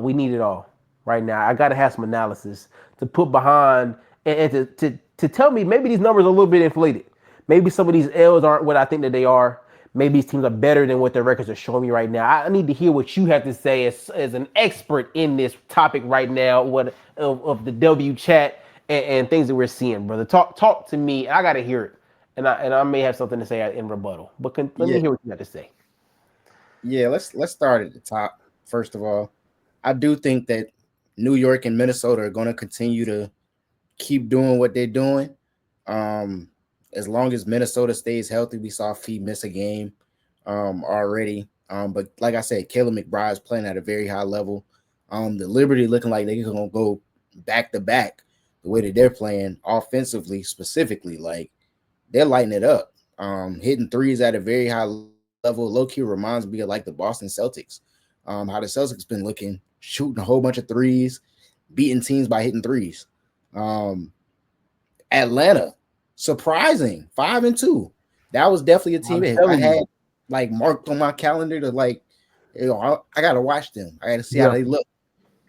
We need it all right now. I got to have some analysis to put behind and to tell me maybe these numbers are a little bit inflated. Maybe some of these L's aren't what I think that they are. Maybe these teams are better than what their records are showing me right now. I need to hear what you have to say as an expert in this topic right now, of the W chat and things that we're seeing, brother. Talk to me. I got to hear it. And I may have something to say in rebuttal. But let me hear what you have to say. Yeah, let's start at the top. First of all, I do think that New York and Minnesota are going to continue to keep doing what they're doing. As long as Minnesota stays healthy, we saw Fee miss a game already. But like I said, Kayla McBride's playing at a very high level. The Liberty looking like they're going to go back to back the way that they're playing offensively, specifically. Like, they're lighting it up. Hitting threes at a very high level. Low-key reminds me of like the Boston Celtics. How the Celtics been looking, shooting a whole bunch of threes, beating teams by hitting threes. Atlanta surprising 5-2. That was definitely a team that I had like marked on my calendar to like, I gotta watch them. I gotta see how they look.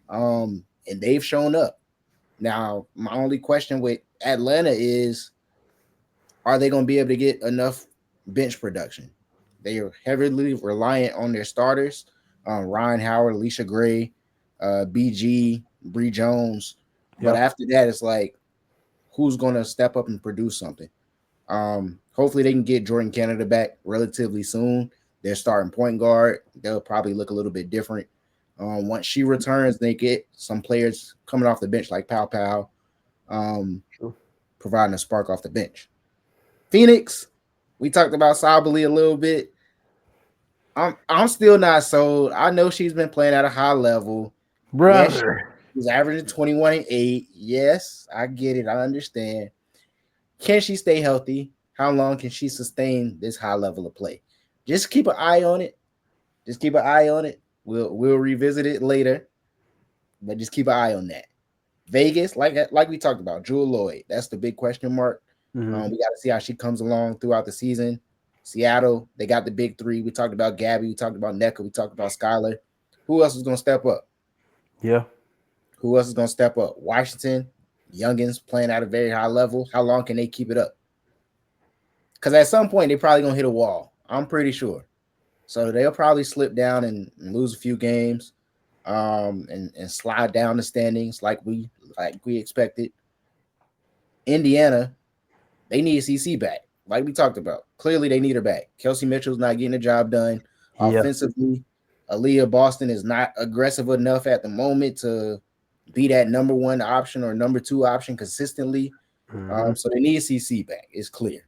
And they've shown up. Now, my only question with Atlanta is, are they going to be able to get enough bench production? They are heavily reliant on their starters, Ryan Howard, Alicia Gray, BG, Bree Jones. But after that, it's like, who's going to step up and produce something? Hopefully they can get Jordan Canada back relatively soon. Their starting point guard, they'll probably look a little bit different. Once she returns, they get some players coming off the bench like Pow, providing a spark off the bench. Phoenix, we talked about Sabally a little bit. I'm still not sold. I know she's been playing at a high level. Brother. Yes, she's averaging 21-8. Yes, I get it. I understand. Can she stay healthy? How long can she sustain this high level of play? Just keep an eye on it. We'll revisit it later, but just keep an eye on that. Vegas, like we talked about, Jewell Lloyd. That's the big question mark. We got to see how she comes along throughout the season. Seattle, they got the big three. We talked about Gabby. We talked about Nneka. We talked about Skylar. Who else is going to step up? Yeah. Who else is going to step up? Washington, youngins playing at a very high level. How long can they keep it up? Because at some point, they're probably going to hit a wall. I'm pretty sure. So they'll probably slip down and lose a few games, and slide down the standings like we expected. Indiana, they need CC back, like we talked about. Clearly, they need her back. Kelsey Mitchell's not getting the job done. Offensively, Aaliyah Boston is not aggressive enough at the moment to be that number one option or number two option consistently. So they need CC back. It's clear.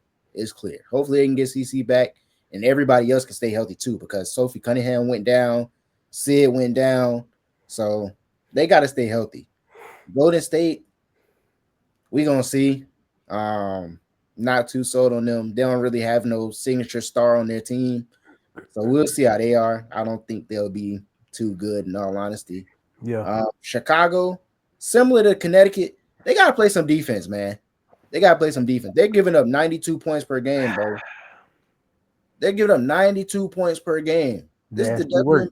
Hopefully they can get CC back and everybody else can stay healthy too, because Sophie Cunningham went down, Sid went down. So they got to stay healthy. Golden State, we're going to see. Not too sold on them. They don't really have no signature star on their team. So we'll see how they are. I don't think they'll be too good, in all honesty. Chicago, similar to Connecticut, they got to play some defense, man. They're giving up 92 points per game, bro. They're giving up 92 points per game. This is the WNBA.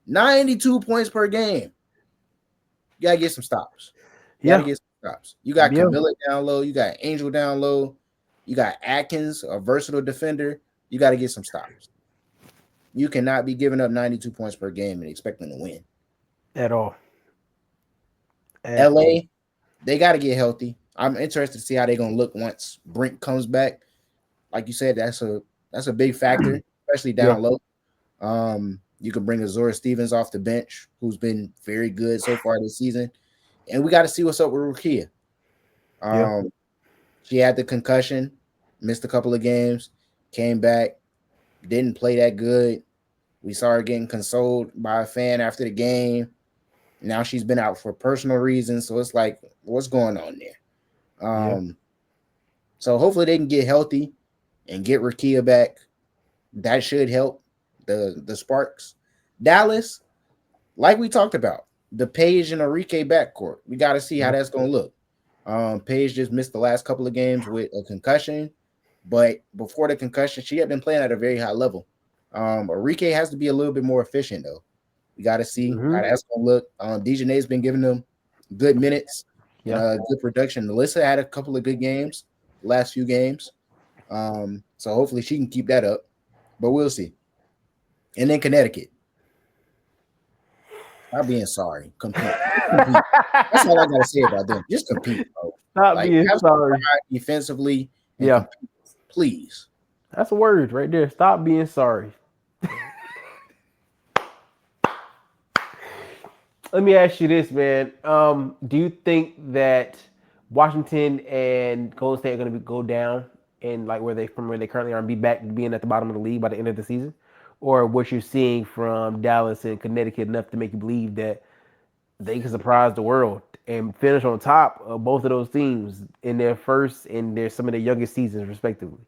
92 points per game. You got to get some stops. You got Camilla down low. You got Angel down low. You got Atkins, a versatile defender. You got to get some stops. You cannot be giving up 92 points per game and expecting to win. At all. LA, they got to get healthy. I'm interested to see how they're going to look once Brink comes back. Like you said, that's a big factor, especially down low. You can bring Azura Stevens off the bench, who's been very good so far this season. And we got to see what's up with Rukia. She had the concussion, missed a couple of games, came back, didn't play that good. We saw her getting consoled by a fan after the game. Now she's been out for personal reasons. So it's like, what's going on there? So hopefully they can get healthy and get Rukia back. That should help the Sparks. Dallas, like we talked about, the Paige and Enrique backcourt. We got to see how that's going to look. Paige just missed the last couple of games with a concussion, but before the concussion, she had been playing at a very high level. Enrique has to be a little bit more efficient, though. We got to see how that's going to look. Dejanay's been giving them good minutes, good production. Melissa had a couple of good games last few games. So hopefully she can keep that up, but we'll see. And then Connecticut. Stop being sorry. Compete. That's all I gotta say about them. Just compete, bro. Stop being sorry. Defensively. Compete, please. That's a word right there. Stop being sorry. Let me ask you this, man. Do you think that Washington and Golden State are going to go down and like where they currently are and be back to being at the bottom of the league by the end of the season? Or what you're seeing from Dallas and Connecticut enough to make you believe that they can surprise the world and finish on top of both of those teams in their first and some of their youngest seasons, respectively?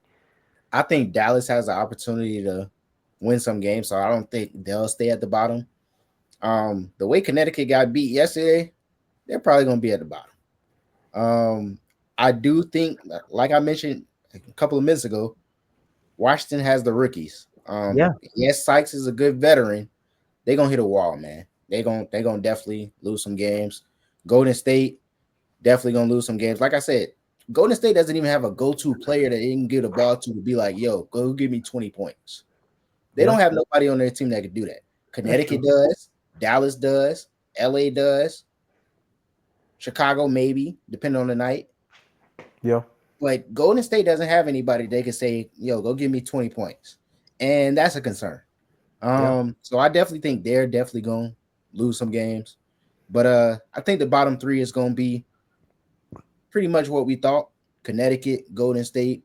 I think Dallas has the opportunity to win some games, so I don't think they'll stay at the bottom. The way Connecticut got beat yesterday, they're probably going to be at the bottom. I do think, like I mentioned a couple of minutes ago, Washington has the rookies. Yeah. Yes, Sykes is a good veteran. They're gonna hit a wall, man. They're gonna definitely lose some games. Golden State definitely gonna lose some games. Like I said, Golden State doesn't even have a go-to player that they can give the ball to be like, yo, go give me 20 points. They don't have nobody on their team that can do that. Connecticut does, Dallas does, LA does, Chicago maybe, depending on the night. Yeah. But Golden State doesn't have anybody they can say, yo, go give me 20 points. And that's a concern. So I definitely think they're definitely going to lose some games. But I think the bottom three is going to be pretty much what we thought. Connecticut, Golden State,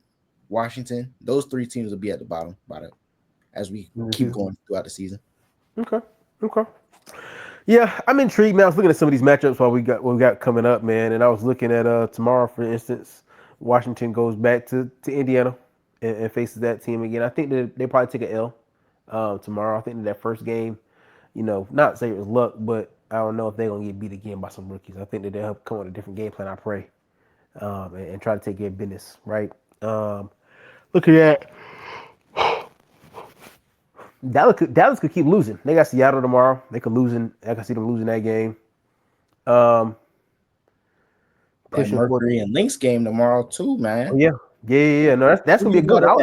Washington. Those three teams will be at the bottom as we keep going throughout the season. Okay. Yeah, I'm intrigued, man. I was looking at some of these matchups what we got coming up, man, and I was looking at tomorrow, for instance, Washington goes back to Indiana and faces that team again. I think that they probably take an L tomorrow. I think that first game, not say it was luck, but I don't know if they're gonna get beat again by some rookies. I think that they'll come with a different game plan. I pray, and try to take care of business. Right. Look at that. Dallas could keep losing. They got Seattle tomorrow. They could losing. I can see them losing that game. That Mercury and Lynx game tomorrow too, man. Oh, yeah. No, that's gonna be a good. I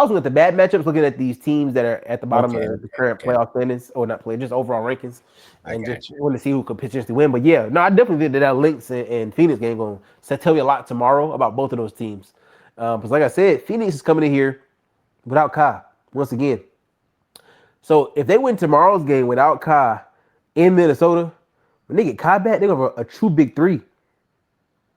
was looking at the bad matchups, looking at these teams that are at the bottom of the current playoff standings, or not play, just overall rankings, and just want to see who could potentially win. But yeah, no, I definitely think that Lynx and Phoenix game going to tell you a lot tomorrow about both of those teams. Because like I said, Phoenix is coming in here without Kai once again. So if they win tomorrow's game without Kai in Minnesota, when they get Kai back, they're gonna have a true big three.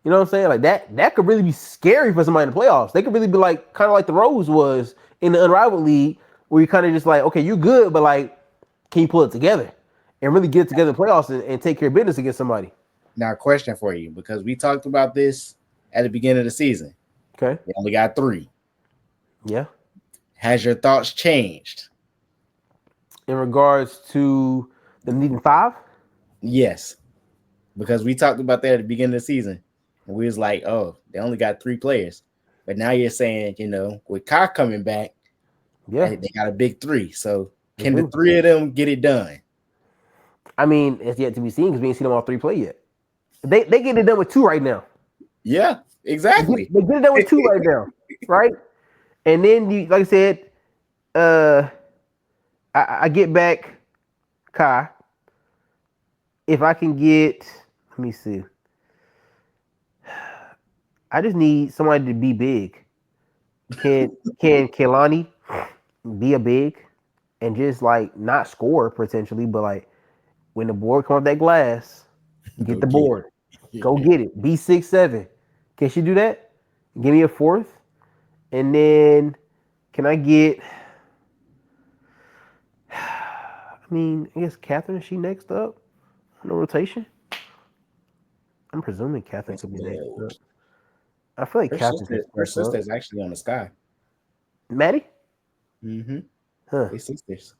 You know what I'm saying? Like that could really be scary for somebody in the playoffs. They could really be like kind of like the Rose was in the Unrivaled League, where you kind of just like, okay, you're good, but like, can you pull it together and really get it together in the playoffs and take care of business against somebody? Now, a question for you, because we talked about this at the beginning of the season. Okay. We only got 3. Yeah. Has your thoughts changed? In regards to them needing 5? Yes. Because we talked about that at the beginning of the season. And we was like, oh, they only got 3 players. But now you're saying, with Kai coming back, they got a big 3. So can the 3 of them get it done? I mean, it's yet to be seen because we ain't seen them all 3 play yet. They get it done with 2 right now. Yeah, exactly. They get it done with 2 right now, right? And then you, like I said, I get back Kai. If I can get, let me see. I just need somebody to be big. Can Kehlani be a big and just like not score potentially, but like when the board comes off that glass, get the board. Go get it. Be 6'7". Can she do that? Give me a 4th. And then can I get, I guess Catherine, is she next up on the rotation? I'm presuming Catherine could be next up. I feel like her sister's actually on the sky. Maddie? Mm-hmm. Huh. They sisters.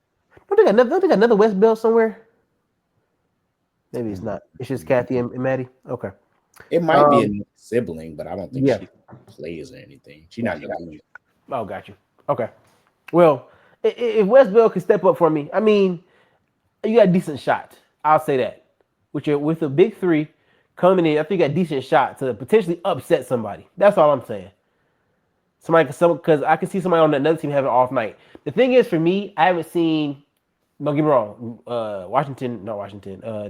Don't they got another West Bell somewhere? Maybe it's not. It's just Kathy and Maddie. Okay. It might be a sibling, but I don't think she plays or anything. She's not gonna lose. Oh, got you. Okay. Well, if West Bell could step up for me, I mean, you got a decent shot. I'll say that. With a big 3 coming in, I think you got a decent shot to potentially upset somebody. That's all I'm saying. Because I can see somebody on another team having an off night. The thing is, for me, I haven't seen. Don't get me wrong.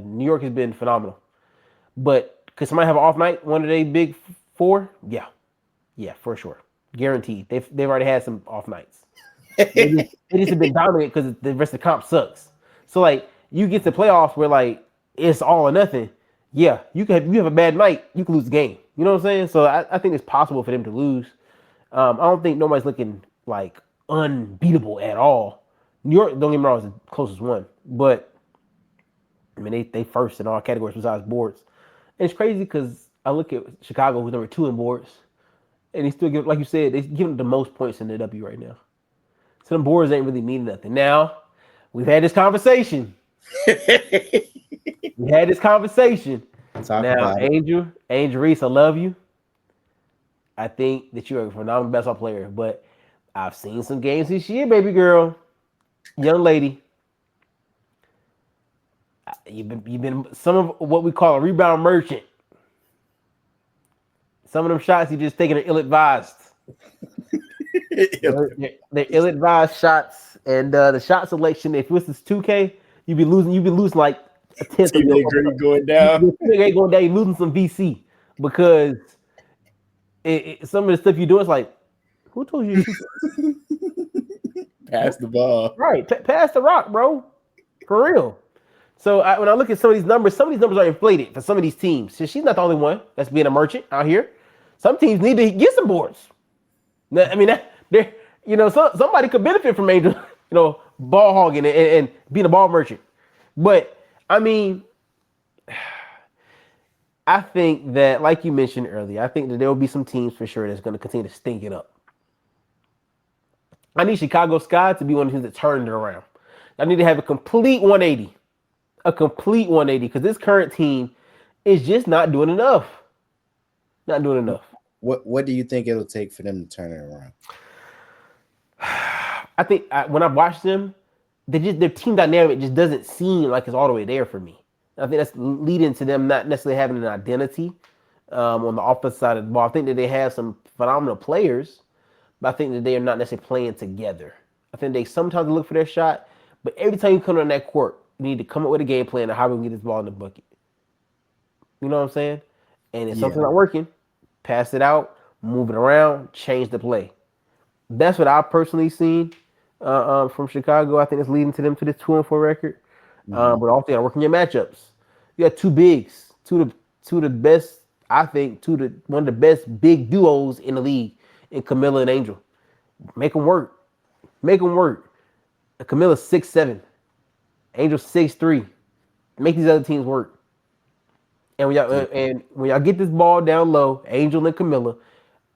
New York has been phenomenal. But could somebody have an off night? One of their big 4? Yeah, for sure, guaranteed. They've already had some off nights. They just have been dominant because the rest of the comp sucks. So like you get to playoffs where like it's all or nothing. Yeah, you have a bad night, you can lose the game. You know what I'm saying? So I think it's possible for them to lose. I don't think nobody's looking like unbeatable at all. New York, don't get me wrong, is the closest one, but I mean they first in all categories besides boards. And it's crazy because I look at Chicago, who's number 2 in boards, and he still give, like you said, they give them the most points in the W right now. So them boards ain't really meaning nothing. Now we've had this conversation. Angel Reese, I love you. I think that you're a phenomenal basketball player, but I've seen some games this year, baby girl, young lady. You've been some of what we call a rebound merchant. Some of them shots you just taking are ill-advised. They're ill-advised shots, and the shot selection. If this is 2K, you'd be losing like a tenth of your grade going down. Your going down. You're losing some VC because some of the stuff you do is like, who told you to shoot? Pass the ball. Right, pass the rock, bro. For real. So when I look at some of these numbers are inflated for some of these teams. So she's not the only one that's being a merchant out here. Some teams need to get some boards. I mean, somebody could benefit from Angel, ball hogging and being a ball merchant. But I mean, I think that, like you mentioned earlier, I think that there will be some teams for sure that's going to continue to stink it up. I need Chicago Sky to be one of the teams that turned it around. I need to have a complete 180. A complete 180, because this current team is just not doing enough. Not doing enough. What do you think it'll take for them to turn it around? I think when I watch them, their team dynamic just doesn't seem like it's all the way there for me. I think that's leading to them not necessarily having an identity on the offensive side of the ball. I think that they have some phenomenal players, but I think that they are not necessarily playing together. I think they sometimes look for their shot, but every time you come on that court, you need to come up with a game plan of how we can get this ball in the bucket. You know what I'm saying? And if something's not working, pass it out, move it around, change the play. That's what I've personally seen from Chicago. I think it's leading to them to this 2-4 record. But also, you got to work in your matchups. You got two bigs, two of the best. I think one of the best big duos in the league, in Camilla and Angel. Make them work. Make them work. Camilla's 6'7". Angel 6'3". Make these other teams work. And when y'all get this ball down low, Angel and Camilla,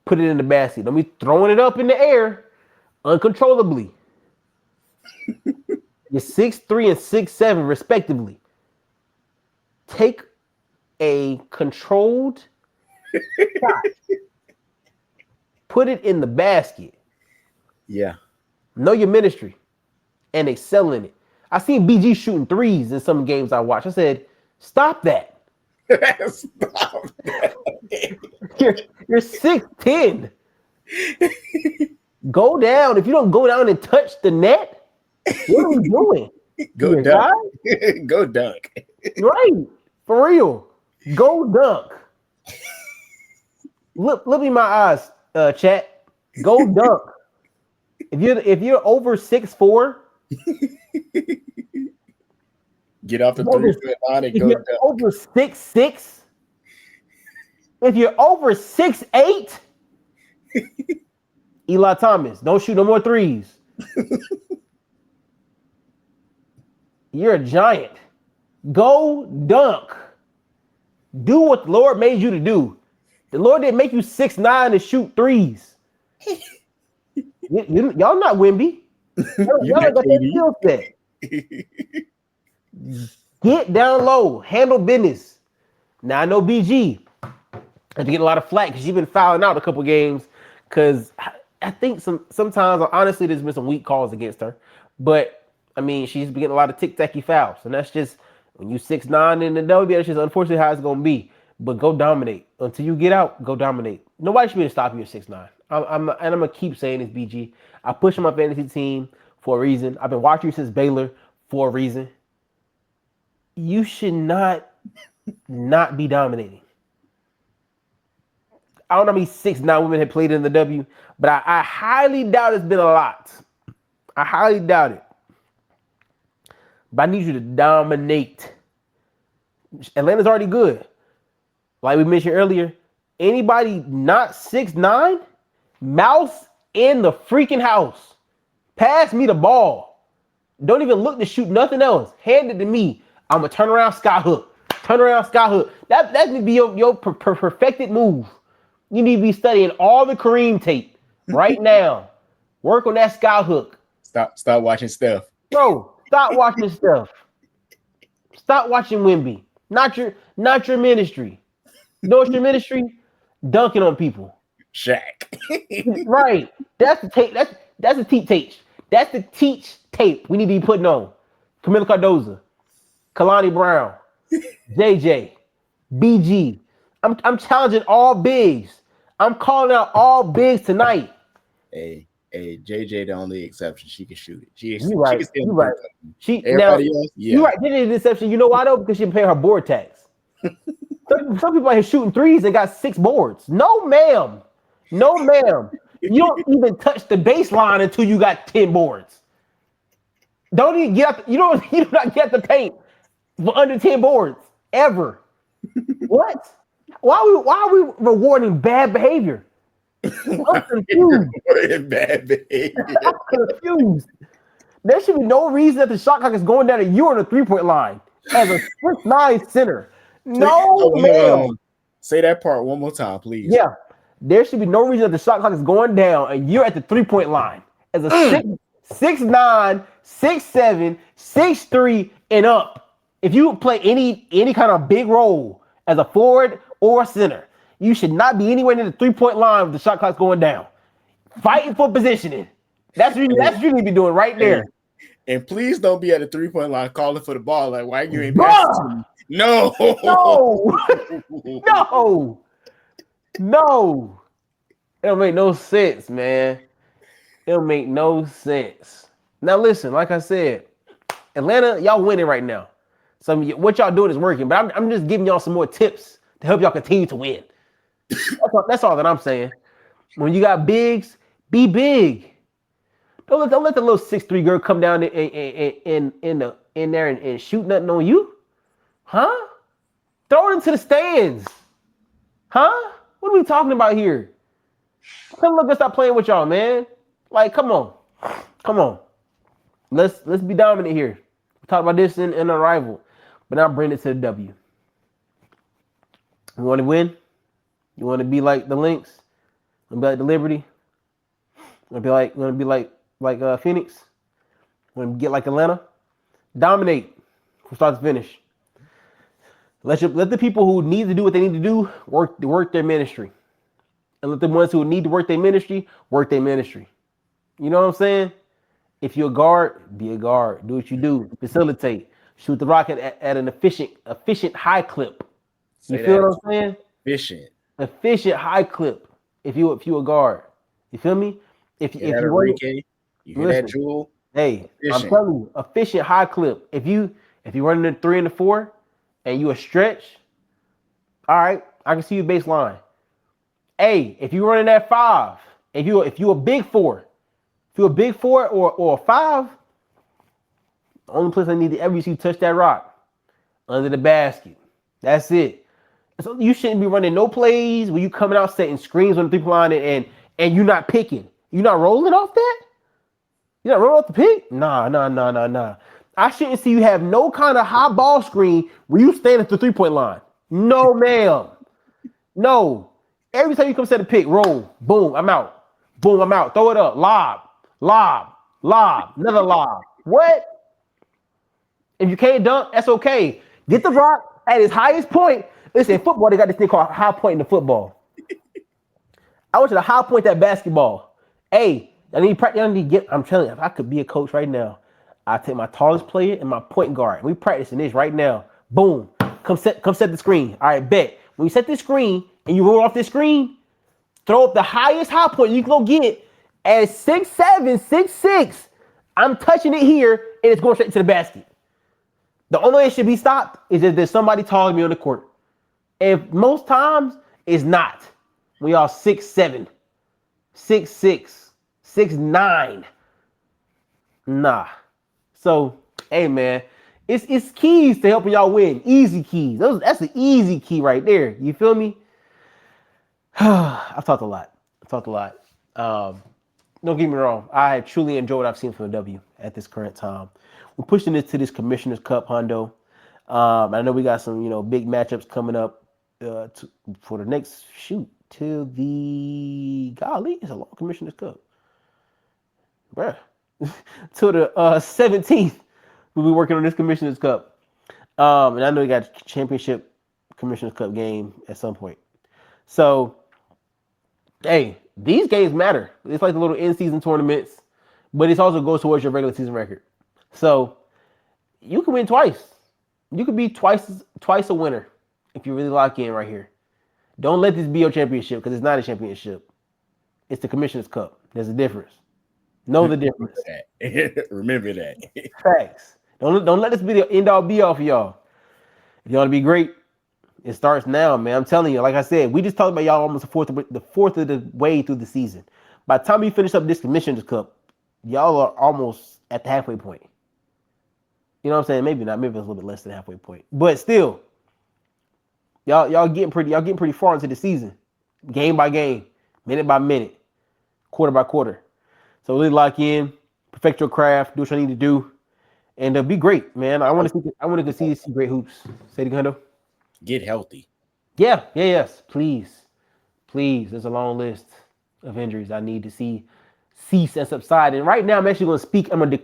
put it in the basket. Don't be throwing it up in the air uncontrollably. You're 6'3" and 6'7", respectively. Take a controlled shot. Put it in the basket. Yeah. Know your ministry. And excel in it. I seen BG shooting threes in some games I watched. I said, stop that. Stop that. You're 6'10". Go down. If you don't go down and touch the net, what are we doing? Go dunk. Go dunk. Right. For real. Go dunk. Look me in my eyes, chat. Go dunk. If you're over 6'4", get off the 3-foot line and go dunk. Over 6'6", if you're over 6'8", Eli Thomas, don't shoot no more threes. You're a giant. Go dunk. Do what the Lord made you to do. The Lord didn't make you 6'9" to shoot threes. Y'all not Wemby. Y'all got that skill set. Get down low. Handle business. Now I know BG had to get a lot of flack because she's been fouling out a couple games. Because I think sometimes, honestly, there's been some weak calls against her. But I mean, she's been getting a lot of tic-tacky fouls, and that's just when you 6'9" in the WNBA. That's just unfortunately how it's gonna be. But go dominate until you get out. Go dominate. Nobody should be able to stop you at 6'9". I'm gonna keep saying this, BG. I push on my fantasy team for a reason. I've been watching you since Baylor for a reason. You should not be dominating. I don't know how many 6'9" women have played in the W, but I highly doubt it's been a lot. I highly doubt it. But I need you to dominate. Atlanta's already good. Like we mentioned earlier, anybody not 6'9", mouse in the freaking house. Pass me the ball. Don't even look to shoot nothing else. Hand it to me. I'm going to turn around sky hook. Turn around sky hook. That need to be your perfected move. You need to be studying all the Kareem tape right now. Work on that sky hook. Stop watching stuff. Bro, stop watching stuff. Stop watching Wemby. Not your ministry. You know what's your ministry? Dunking on people. Shaq. Right. That's the tape. That's the teach. That's the teach tape we need to be putting on. Camila Cardoza, Kalani Brown, JJ, BG. I'm challenging all bigs. I'm calling out all bigs tonight. Hey, JJ the only exception. She can shoot it. She Right. can steal You the right. Everybody else, yeah. You right. This is an exception. You know why though? Because she pay her board tax. some people out here shooting threes and got 6 boards. No, ma'am. No, ma'am. You don't even touch the baseline until you got 10 boards. Don't even get out. You do not get the paint for under 10 boards ever. What? Why are we rewarding bad behavior? I'm confused. Bad behavior. I'm confused. There should be no reason that the shot clock is going down and you're on the 3-point line as a 6'9" center. No, ma'am. Say that part one more time, please. Yeah. There should be no reason that the shot clock is going down and you're at the 3-point line as a 6'9", 6'7", 6'3", and up. If you play any kind of big role as a forward or a center, you should not be anywhere near the 3-point line with the shot clock's going down. Fighting for positioning. That's what you need to be doing right there. And please don't be at the 3-point line calling for the ball. Like, why you ain't passing to me? No. No. It don't make no sense, man. It don't make no sense. Now listen, like I said, Atlanta, y'all winning right now. So what y'all doing is working, but I'm just giving y'all some more tips to help y'all continue to win. That's all that I'm saying. When you got bigs, be big. Don't let the little 6'3" girl come down in there and shoot nothing on you. Huh? Throw it into the stands. Huh? What are we talking about here? Come look, let's stop playing with y'all, man. Like, come on. Let's be dominant here. We talked about this in Arrival, but now bring it to the W. You want to win? You want to be like the Lynx? You want to be like the Liberty? You want to be like Phoenix? You want to get like Atlanta? Dominate from start to finish. Let the people who need to do what they need to do work their ministry. And let the ones who need to work their ministry, work their ministry. You know what I'm saying? If you're a guard, be a guard. Do what you do. Facilitate. Shoot the rocket at an efficient high clip. You feel what I'm saying? Efficient high clip. If you a guard. You feel me? If you hear that, Jewell? Hey, efficient. I'm telling you, efficient high clip. If you running the 3 and the 4 and you a stretch, all right, I can see you baseline. Hey, if you running that 5, if you a big 4, if you're a big 4 or a 5, the only place I need to ever see you touch that rock, under the basket. That's it. So you shouldn't be running no plays where you coming out setting screens on the 3-point line and you're not picking. You're not rolling off that? You're not rolling off the pick? Nah. I shouldn't see you have no kind of high ball screen where you stand at the 3-point line. No, ma'am. No. Every time you come set a pick, roll, boom, I'm out. Boom, I'm out. Throw it up. Lob, another lob. What? If you can't dunk, that's okay. Get the rock at its highest point. Listen, in football, they got this thing called high point in the football. I want you to high point that basketball. Hey, I need to get. I'm telling you, if I could be a coach right now, I'd take my tallest player and my point guard. We practicing this right now. Boom. Come set the screen. All right, bet. When you set this screen and you roll off this screen, throw up the highest high point you can go get at 6'7", 6'6". I'm touching it here and it's going straight to the basket. The only way it should be stopped is if there's somebody taller than me on the court. And most times, it's not. We all 6'7", 6'6", 6'9". Nah. So, hey man, it's keys to helping y'all win. Easy keys. That's the easy key right there. You feel me? I've talked a lot. Don't get me wrong. I truly enjoy what I've seen from the W at this current time. We're pushing it to this Commissioner's Cup, Hondo. I know we got some, big matchups coming up for the next till the it's a long Commissioner's Cup, bruh. Till the 17th, we'll be working on this Commissioner's Cup. And I know we got a championship Commissioner's Cup game at some point. So Hey, these games matter. It's like the little in-season tournaments, but it also goes towards your regular season record. So you can win twice. You could be twice a winner if you really lock in right here. Don't let this be your championship because it's not a championship. It's the Commissioner's Cup. There's a difference. Know the difference. Remember that. Facts. Don't let this be the end all be all for y'all. If you want to be great, it starts now, man. I'm telling you. Like I said, we just talked about y'all almost the fourth of the way through the season. By the time we finish up this Commissioner's Cup, y'all are almost at the halfway point. You know what I'm saying? Maybe not. Maybe it's a little bit less than halfway point. But still, y'all getting pretty far into the season, game by game, minute by minute, quarter by quarter. So really lock in, perfect your craft, do what you need to do, and be great, man. I want to see great hoops. Say it again, though. Get healthy. Yes, please. There's a long list of injuries I need to see cease and subside. And right now, I'm actually going to speak. I'm going to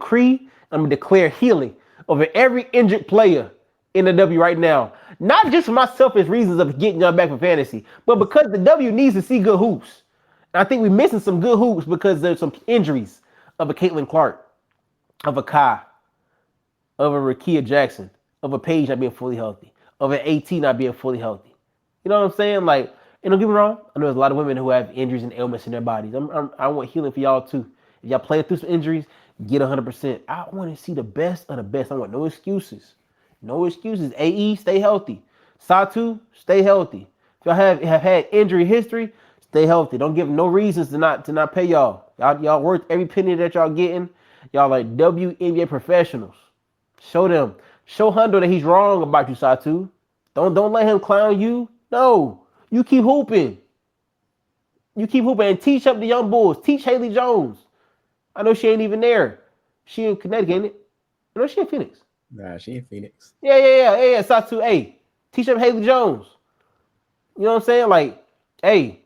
declare healing over every injured player in the W right now. Not just for my selfish reasons of getting y'all back for fantasy, but because the W needs to see good hoops. And I think we're missing some good hoops because there's some injuries of a Caitlin Clark, of a Kai, of a Rakia Jackson, of a Paige not being fully healthy, of an AT not being fully healthy. You know what I'm saying? Like, and don't get me wrong, I know there's a lot of women who have injuries and ailments in their bodies. I want healing for y'all too. If y'all playing through some injuries, get 100%. I want to see the best of the best. I want no excuses. No excuses. AE, stay healthy. Satou, stay healthy. If y'all have had injury history, stay healthy. Don't give them no reasons to not pay y'all. Y'all worth every penny that y'all getting. Y'all like WNBA professionals. Show them. Show Hundo that he's wrong about you, Satou. Don't let him clown you. No. You keep hooping. And teach up the young bulls. Teach Haley Jones. I know she ain't even there. She in Connecticut, ain't it? I know she in Phoenix. Nah, she in Phoenix. Yeah. Satou, hey, teach up Haley Jones. You know what I'm saying? Like, hey,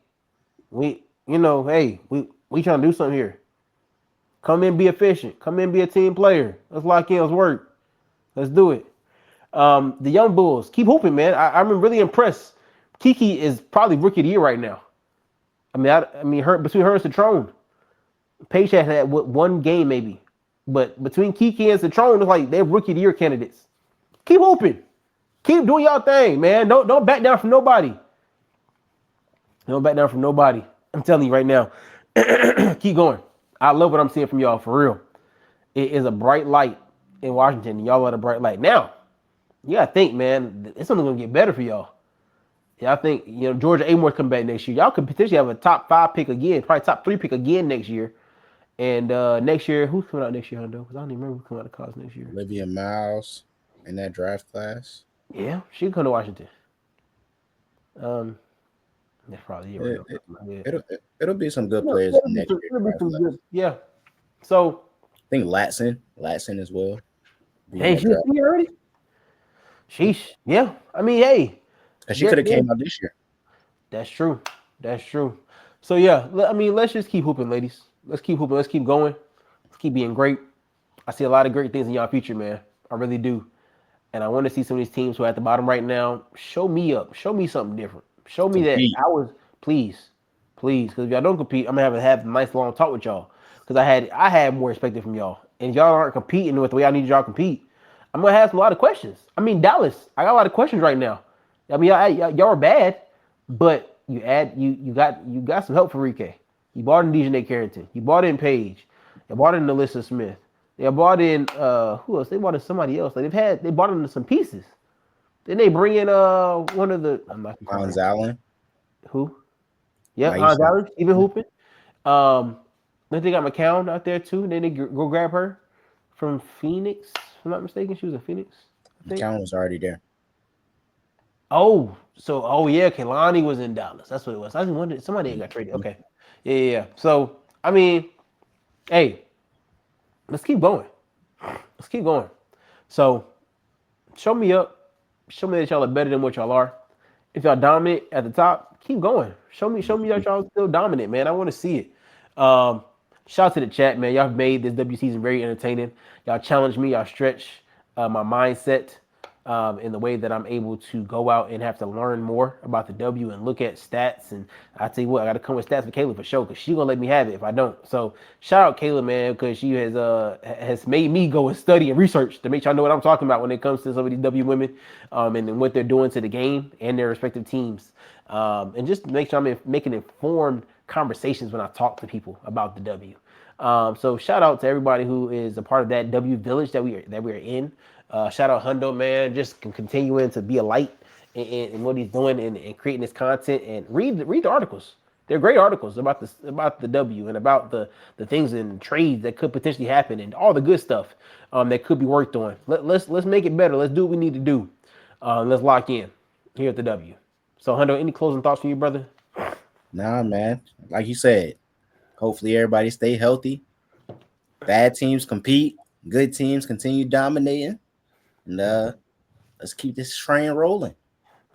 we trying to do something here. Come in, be efficient. Come in, be a team player. Let's lock in. Let's work. Let's do it. The young bulls keep hooping, man. I'm really impressed. Kiki is probably rookie of the year right now. Between her and Citrone, Paige had one game maybe, but between Kiki and Citrone, it's like they're rookie of the year candidates. Keep hooping, keep doing y'all thing, man. Don't back down from nobody. Don't back down from nobody. I'm telling you right now. Keep going. I love what I'm seeing from y'all for real. It is a bright light in Washington, and y'all are a bright light. Now, you gotta think, man, it's only gonna get better for y'all. Yeah, I think Georgia Amore come back next year. Y'all could potentially have a top 5 pick again, probably top 3 pick again next year. And next year, who's coming out next year, Hundo? Because I don't even remember who's coming out of college next year. Olivia Miles in that draft class. Yeah, she can come to Washington. That's probably It'll be some good players next year. Yeah. So I think Latson as well. Hey, she's here already. Sheesh. Yeah. I mean, hey. Because she could have came out this year. That's true. So yeah, let's just keep hooping, ladies. Let's keep hooping. Let's keep going. Let's keep being great. I see a lot of great things in y'all future, man. I really do. And I want to see some of these teams who are at the bottom right now. Show me up. Show me something different. Show me that I was please. Because if y'all don't compete, I'm gonna have a nice long talk with y'all. Because I had more expected from y'all. And if y'all aren't competing with the way I need y'all to compete, I'm gonna have a lot of questions. I mean, Dallas, I got a lot of questions right now. I mean, y'all are bad, but you got some help for Rike. You bought in Dejanay Carrington. You bought in Paige. You bought in Alyssa Smith. They bought in who else? They bought in somebody else. They bought into some pieces. Then they bring in one of the Hans Allen. Who? Yep, Hans Allen, even hooping. Then they got McCown out there too. Then they go grab her from Phoenix. If I'm not mistaken, she was in Phoenix. McCown was already there. Oh yeah, Kehlani was in Dallas. That's what it was. I was wondering somebody got traded. Okay, yeah. So I mean, hey, let's keep going. So show me up. Show me that y'all are better than what y'all are. If y'all dominant at the top, keep going. Show me that y'all still dominant, man. I want to see it. Shout out to the chat, man. Y'all have made this W season very entertaining. Y'all challenge me. Y'all stretch my mindset. in the way that I'm able to go out and have to learn more about the W and look at stats. And I tell you what, I got to come with stats for Kayla for sure, because she gonna let me have it if I don't. So shout out Kayla, man, because she has made me go and study and research to make sure I know what I'm talking about when it comes to some of these W women, and what they're doing to the game and their respective teams, and just make sure I'm making informed conversations when I talk to people about the W. So shout out to everybody who is a part of that W village that we are in. Shout out Hundo, man, just continuing to be a light in what he's doing and creating this content, and read the articles. They're great articles about the W and about the things and trades that could potentially happen and all the good stuff that could be worked on. Let's make it better. Let's do what we need to do. Let's lock in here at the W. So Hundo, any closing thoughts from you, brother? Nah, man. Like you said, hopefully everybody stay healthy. Bad teams compete. Good teams continue dominating. And let's keep this train rolling.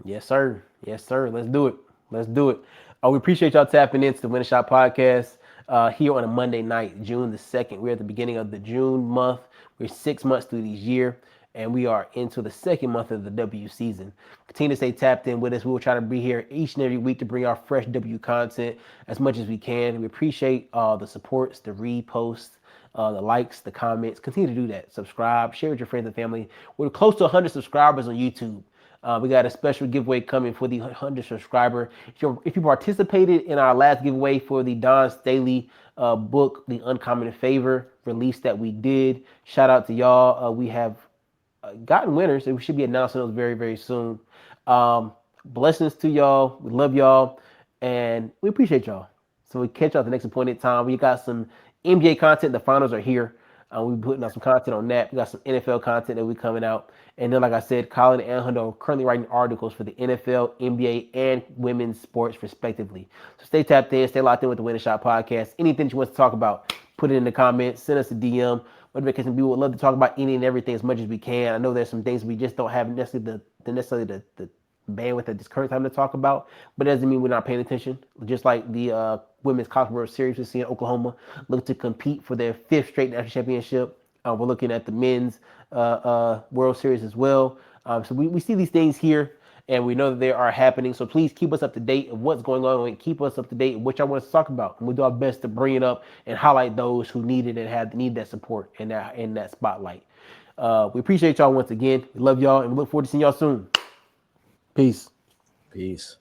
Yes, sir. Yes, sir. Let's do it. Let's do it. We appreciate y'all tapping into the Win a Shot podcast here on a Monday night, June the 2nd. We're at the beginning of the June month. We're 6 months through this year, and we are into the second month of the W season. Continue to stay tapped in with us. We will try to be here each and every week to bring our fresh W content as much as we can. We appreciate the supports, the reposts, the likes, the comments. Continue to do that. Subscribe, share with your friends and family. We're close to 100 subscribers on YouTube. We got a special giveaway coming for the 100 subscriber. If you participated in our last giveaway for the Don Staley book, The Uncommon Favor release that we did, shout out to y'all. We have gotten winners, and we should be announcing those very, very soon. Blessings to y'all. We love y'all, and we appreciate y'all. So we catch y'all at the next appointed time. We got some NBA content. The finals are here. We're putting out some content on that. We got some NFL content that we're coming out. And then, like I said, Colin and Hundo are currently writing articles for the NFL, NBA, and women's sports, respectively. So stay tapped in, stay locked in with the Win a Shot podcast. Anything you want to talk about, put it in the comments, send us a DM. Whatever, we would love to talk about any and everything as much as we can. I know there's some things we just don't have necessarily the bandwidth at this current time to talk about, but it doesn't mean we're not paying attention. Just like the women's college world series we see in Oklahoma look to compete for their 5th straight national championship. We're looking at the men's world series as well. So we see these things here, and we know that they are happening. So please keep us up to date of what's going on, and keep us up to date of what y'all want us to talk about. And we'll do our best to bring it up and highlight those who need it and need that support and that spotlight. We appreciate y'all once again. We love y'all, and we look forward to seeing y'all soon. Peace. Peace.